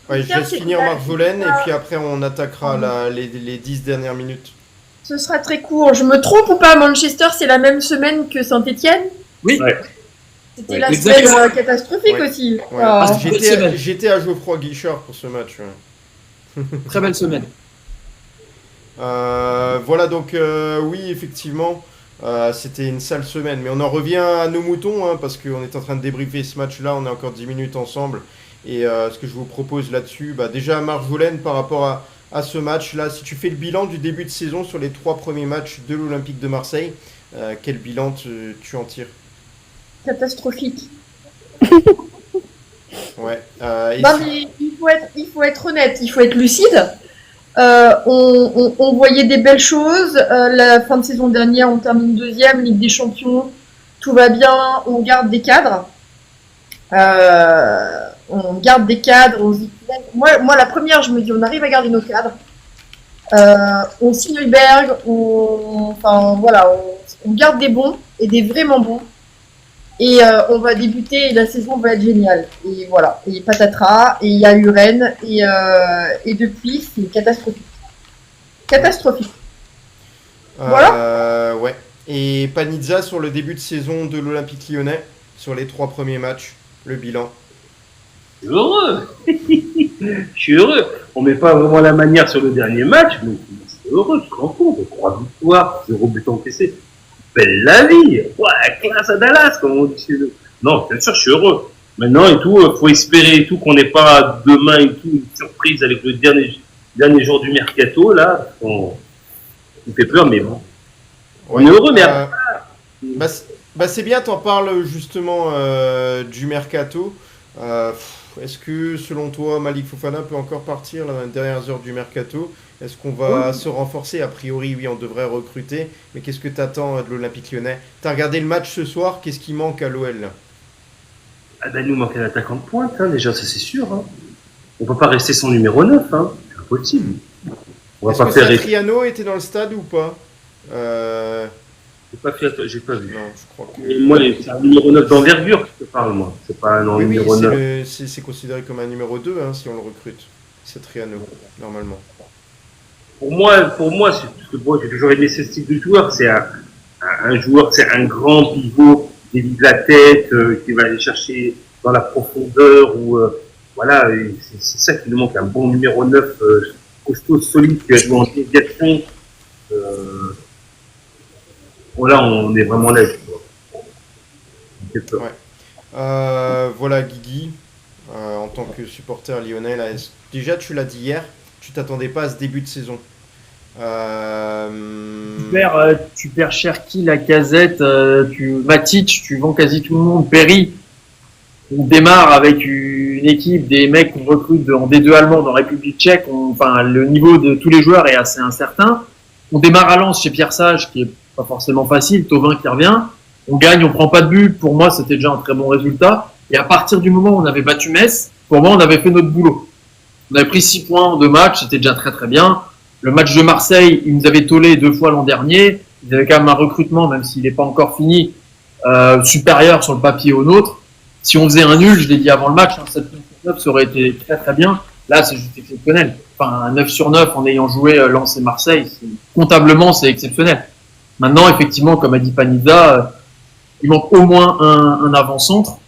S1: Ouais, je laisse finir Marjolaine et puis après on attaquera les 10 dernières minutes.
S2: Ce sera très court. Je me trompe ou pas? Manchester, c'est la même semaine que Saint-Etienne?
S4: Oui.
S3: Ouais.
S2: C'était la
S4: Exactement.
S2: semaine catastrophique
S1: Ouais.
S2: aussi.
S1: Ouais.
S2: Ah.
S1: J'étais à Geoffroy Guichard pour ce match. Ouais.
S4: Très belle semaine.
S1: Voilà, donc oui, effectivement, c'était une sale semaine. Mais on en revient à nos moutons, hein, parce qu'on est en train de débriefer ce match-là. On est encore 10 minutes ensemble. Et ce que je vous propose là-dessus, déjà Marjolaine, par rapport à ce match-là, si tu fais le bilan du début de saison sur les 3 premiers matchs de l'Olympique de Marseille, quel bilan tu en tires?
S2: Catastrophique.
S1: Ouais.
S2: Non, mais il faut être honnête, il faut être lucide. On voyait des belles choses. La fin de saison dernière, on termine 2e, Ligue des Champions, tout va bien, on garde des cadres. On garde des cadres. Moi, la première, je me dis, on arrive à garder nos cadres. On signe Heuberg, on garde des bons et des vraiment bons. Et on va débuter et la saison va être géniale. Et voilà. Et patatras, et il y a eu Rennes, et depuis, c'est catastrophique. Catastrophique. Voilà.
S1: Ouais. Et Panizza sur le début de saison de l'Olympique Lyonnais, sur les 3 premiers matchs, le bilan.
S3: Je suis heureux. Je suis heureux. On met pas vraiment la manière sur le dernier match, mais c'est heureux, je suis content. 3 victoires, 0 but encaissé. belle la vie. Ouais, classe à Dallas, comme on dit chez nous. Non, bien sûr, je suis heureux. Maintenant et tout, faut espérer et tout qu'on n'ait pas demain et tout une surprise avec le dernier jour du mercato là. On fait peur, mais bon. On est heureux, mais
S1: c'est bien, t'en parles justement du mercato. Est-ce que selon toi, Malik Fofana peut encore partir là, dans les dernières heures du mercato? Est-ce qu'on va se renforcer? A priori, oui, on devrait recruter. Mais qu'est-ce que t'attends de l'Olympique Lyonnais? T'as regardé le match ce soir? Qu'est-ce qui manque à l'OL là?
S3: Ah ben, nous manque un attaquant de pointe, hein, déjà, ça c'est sûr. Hein. On peut pas rester sans numéro 9, hein. C'est impossible.
S1: Est-ce que Satriano était dans le stade ou pas?
S3: J'ai pas vu.
S1: Non, je crois que...
S3: Et moi, c'est un numéro 9 d'envergure que je te parle, moi. C'est pas un numéro 9.
S1: C'est considéré comme un numéro 2 hein, si on le recrute. Satriano, normalement.
S3: Pour moi, parce que moi, j'ai toujours aimé ce style de joueur. C'est un joueur, c'est un grand pivot, dévie de la tête, qui va aller chercher dans la profondeur. Voilà, c'est ça qui nous manque, un bon numéro 9 costaud, solide, qui va jouer en déviation. Voilà, on est vraiment là.
S1: Voilà, Guigui, en tant que supporter lyonnais, là, déjà tu l'as dit hier, tu t'attendais pas à ce début de saison.
S4: Tu perds Cherki, Lacazette, Matic, tu vends quasi tout le monde. Perry, on démarre avec une équipe, des mecs qu'on recrute en D2 allemand dans la République tchèque. Enfin, le niveau de tous les joueurs est assez incertain. On démarre à Lens chez Pierre Sage, qui est pas forcément facile. Thauvin qui revient. On gagne, on prend pas de but. Pour moi, c'était déjà un très bon résultat. Et à partir du moment où on avait battu Metz, pour moi, on avait fait notre boulot. On avait pris 6 points en 2 matchs, c'était déjà très très bien. Le match de Marseille, ils nous avaient tollé 2 fois l'an dernier. Ils avaient quand même un recrutement, même s'il n'est pas encore fini, supérieur sur le papier au nôtre. Si on faisait un nul, je l'ai dit avant le match, 7-9, ça aurait été très très bien. Là, c'est juste exceptionnel. Enfin, un 9 sur 9 en ayant joué Lens et Marseille, comptablement, c'est exceptionnel. Maintenant, effectivement, comme a dit Panizza, il manque au moins un avant-centre.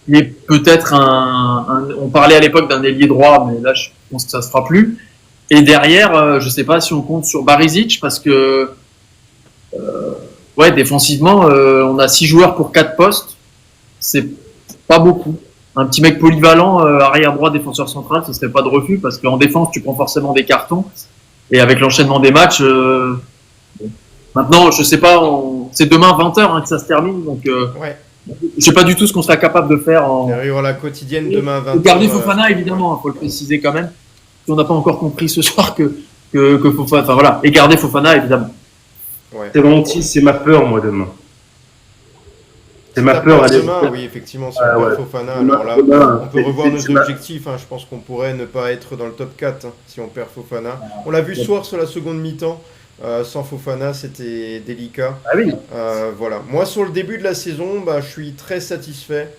S4: Mais peut-être on parlait à l'époque d'un ailier droit, mais là, je pense que ça se fera plus. Et derrière, je sais pas si on compte sur Barisic, parce que, défensivement, on a 6 joueurs pour 4 postes. C'est pas beaucoup. Un petit mec polyvalent, arrière droit, défenseur central, ce serait pas de refus, parce qu'en défense, tu prends forcément des cartons. Et avec l'enchaînement des matchs, maintenant, je sais pas, c'est demain 20h que ça se termine, donc je sais pas du tout ce qu'on sera capable de faire en...
S1: la quotidienne demain 20h.
S4: Garder Fofana, évidemment, faut le préciser quand même. On n'a pas encore compris ce soir que Fofana, enfin voilà, et garder Fofana, évidemment.
S3: Ouais. C'est ma peur, moi, demain.
S1: C'est ma peur demain, oui, effectivement, si on perd Fofana, alors là, on peut revoir nos objectifs. Je pense qu'on pourrait ne pas être dans le top 4 si on perd Fofana. On l'a vu ce soir sur la seconde mi-temps. Sans Fofana, c'était délicat.
S3: Ah oui.
S1: Voilà. Moi, sur le début de la saison, je suis très satisfait.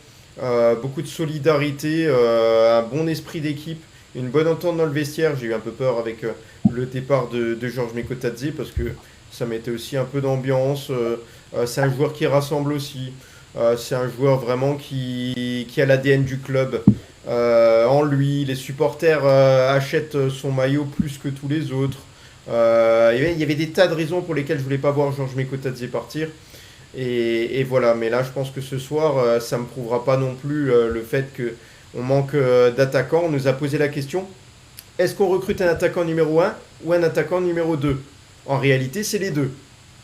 S1: Beaucoup de solidarité, un bon esprit d'équipe, une bonne entente dans le vestiaire. J'ai eu un peu peur avec le départ de Georges Mikotadze parce que ça mettait aussi un peu d'ambiance. C'est un joueur qui rassemble aussi. C'est un joueur vraiment qui a l'ADN du club en lui. Les supporters achètent son maillot plus que tous les autres. Il y avait des tas de raisons pour lesquelles je voulais pas voir Georges Mikotadze partir. Et voilà, mais là je pense que ce soir, ça ne me prouvera pas non plus le fait qu'on manque d'attaquants. On nous a posé la question, est-ce qu'on recrute un attaquant numéro 1 ou un attaquant numéro 2 ? En réalité, c'est les deux,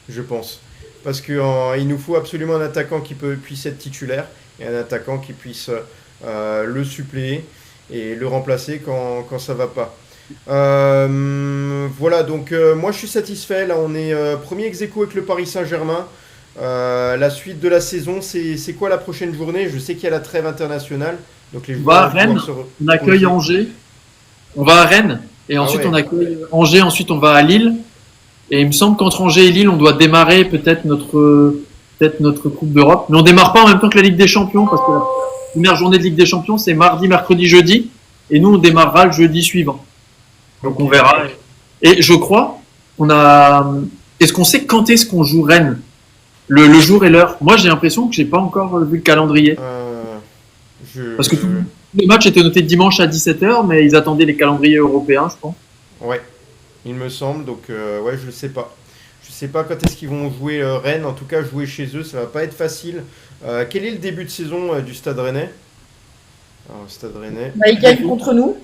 S1: je pense. Parce qu'il nous faut absolument un attaquant qui puisse être titulaire et un attaquant qui puisse le suppléer et le remplacer quand ça va pas. Voilà, donc moi je suis satisfait. Là, on est premier ex-aequo avec le Paris Saint-Germain. La suite de la saison, c'est quoi la prochaine journée ? Je sais qu'il y a la trêve internationale. Donc les
S4: on va à Rennes, on accueille Angers. On va à Rennes et ensuite on accueille Angers. Ensuite on va à Lille. Et il me semble qu'entre Angers et Lille, on doit démarrer peut-être notre Coupe d'Europe. Mais on démarre pas en même temps que la Ligue des Champions parce que la première journée de Ligue des Champions, c'est mardi, mercredi, jeudi. Et nous, on démarrera le jeudi suivant. Donc on verra. Et je crois qu'on a... Est-ce qu'on sait quand est-ce qu'on joue Rennes ? Le jour et l'heure. Moi, j'ai l'impression que j'ai pas encore vu le calendrier. Parce que tous les matchs étaient notés dimanche à 17h, mais ils attendaient les calendriers européens, je pense.
S1: Ouais, il me semble. Donc, je ne sais pas. Je sais pas quand est-ce qu'ils vont jouer Rennes. En tout cas, jouer chez eux, ça va pas être facile. Quel est le début de saison du Stade Rennais? Alors, Stade Rennais.
S2: Bah, ils gagnent contre nous.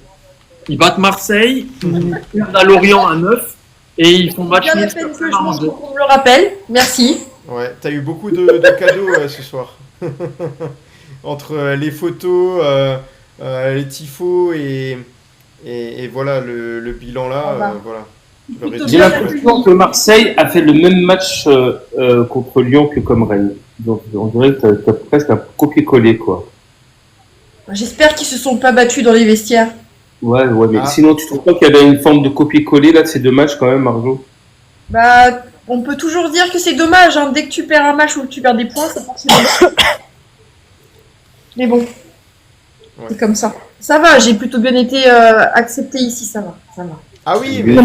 S4: Ils battent Marseille, ils perdent à Lorient à 9 et ils font match
S2: Bien la
S4: nul.
S2: peine que je m'en qu'on me le rappelle. Merci.
S1: Ouais, t'as eu beaucoup de cadeaux ce soir. Entre les photos, les tifos et voilà le bilan là. Voilà.
S2: Plutôt
S3: J'ai
S2: bien
S3: l'impression que Marseille a fait le même match contre Lyon que comme Rennes. Donc on dirait que t'as presque un copier-coller, quoi.
S2: J'espère qu'ils se sont pas battus dans les vestiaires.
S3: Ouais, mais sinon tu trouves pas qu'il y avait une forme de copier-coller là de ces deux matchs quand même, Marjo?
S2: Bah, on peut toujours dire que c'est dommage, hein. Dès que tu perds un match ou que tu perds des points, c'est forcément. Mais bon, c'est comme ça. Ça va, j'ai plutôt bien été accepté ici, ça va.
S1: Ah oui, mais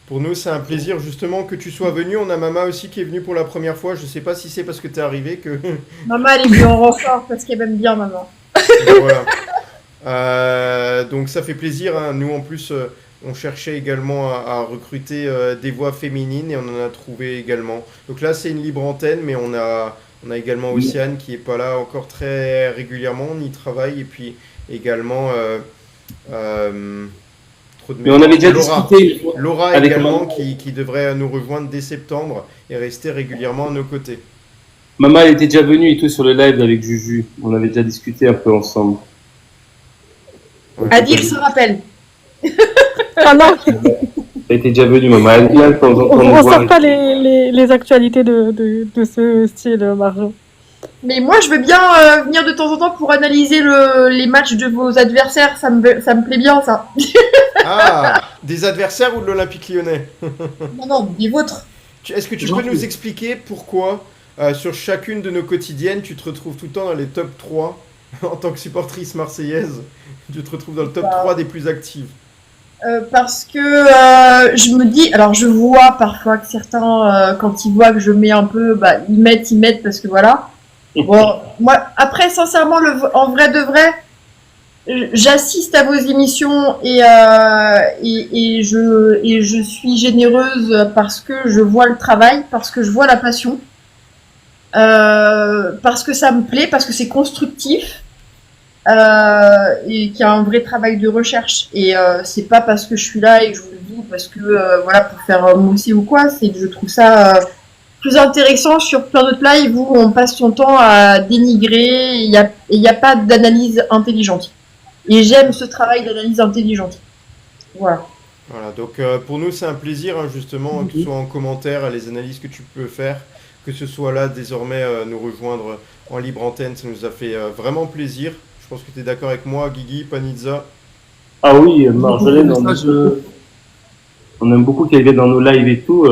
S1: pour nous c'est un plaisir justement que tu sois venu. On a Mama aussi qui est venue pour la première fois. Je sais pas si c'est parce que t'es arrivé que.
S2: Maman, elle est venue en renfort parce qu'elle m'aime bien, maman.
S1: Voilà. Donc ça fait plaisir, hein. Nous en plus on cherchait également à recruter des voix féminines et on en a trouvé également. Donc là c'est une libre antenne, mais on a également Océane qui est pas là encore très régulièrement, on y travaille, et puis également
S3: mais on avait déjà discuté
S1: Laura
S3: avec
S1: également qui devrait nous rejoindre dès septembre et rester régulièrement à nos côtés.
S3: Maman, elle était déjà venue et tout sur le live avec Juju. On avait déjà discuté un peu ensemble.
S2: Adil se rappelle.
S5: Ah non,
S3: Elle était déjà venue, maman. Elle vient de temps en temps
S5: on
S3: nous
S5: ne
S3: voir.
S5: sort pas les actualités de ce style, Marjo.
S2: Mais moi, je veux bien venir de temps en temps pour analyser les matchs de vos adversaires. Ça me plaît bien, ça.
S1: Ah, des adversaires ou de l'Olympique Lyonnais?
S2: Non, des vôtres.
S1: Est-ce que tu peux nous expliquer pourquoi sur chacune de nos quotidiennes, tu te retrouves tout le temps dans les top 3 en tant que supportrice marseillaise? Tu te retrouves dans le top 3 des plus actives.
S2: Parce que je me dis, alors je vois parfois que certains, quand ils voient que je mets un peu, bah, ils mettent parce que voilà. Bon, moi, après, sincèrement, en vrai de vrai, j'assiste à vos émissions et je suis généreuse parce que je vois le travail, parce que je vois la passion, parce que ça me plaît, parce que c'est constructif. Et qu'il y a un vrai travail de recherche, et c'est pas parce que je suis là et que je vous le dis parce que voilà, pour faire mousser ou quoi, c'est que je trouve ça plus intéressant. Sur plein d'autres lives où on passe son temps à dénigrer, il y a pas d'analyse intelligente, et j'aime ce travail d'analyse intelligente. Voilà,
S1: donc pour nous c'est un plaisir, hein, justement, que ce soit en commentaire, les analyses que tu peux faire, que ce soit là désormais nous rejoindre en libre antenne, ça nous a fait vraiment plaisir. Je pense que tu es d'accord avec moi, Guigui, Panizza.
S3: Ah oui, Marjolaine, on aime beaucoup qu'elle vienne dans nos lives et tout.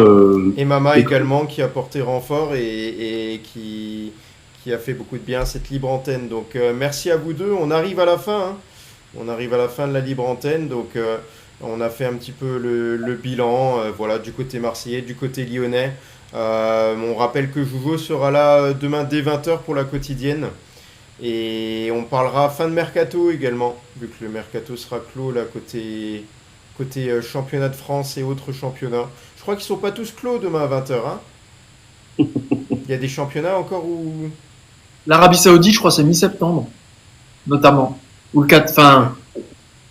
S1: Et Mama également, qui a porté renfort et qui a fait beaucoup de bien à cette libre antenne. Donc merci à vous deux. On arrive à la fin. Hein. On arrive à la fin de la libre antenne. Donc on a fait un petit peu le bilan voilà, du côté marseillais, du côté lyonnais. On rappelle que Jouveau sera là demain dès 20h pour la quotidienne. Et on parlera fin de mercato également, vu que le mercato sera clos là côté championnat de France et autres championnats. Je crois qu'ils sont pas tous clos demain à 20h. Hein. Il y a des championnats encore où...
S4: L'Arabie Saoudite, je crois, c'est mi-septembre, notamment. Ou le 4, enfin...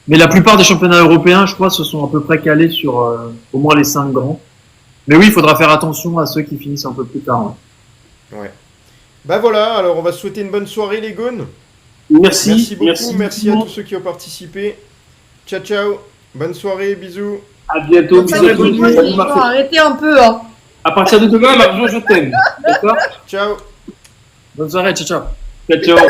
S4: Mais la plupart des championnats européens, je crois, se sont à peu près calés sur au moins les 5 grands. Mais oui, il faudra faire attention à ceux qui finissent un peu plus tard. Hein.
S1: Ouais. Bah voilà, alors on va souhaiter une bonne soirée les gones.
S3: Merci
S1: beaucoup, merci à tous ceux qui ont participé. Ciao, ciao, bonne soirée, bisous.
S3: À bientôt.
S2: Arrêtez un peu. Hein.
S3: À partir de demain, Marjo, je t'aime. D'accord?
S1: Ciao.
S4: Bonne soirée, ciao, ciao.
S3: Ciao, ciao.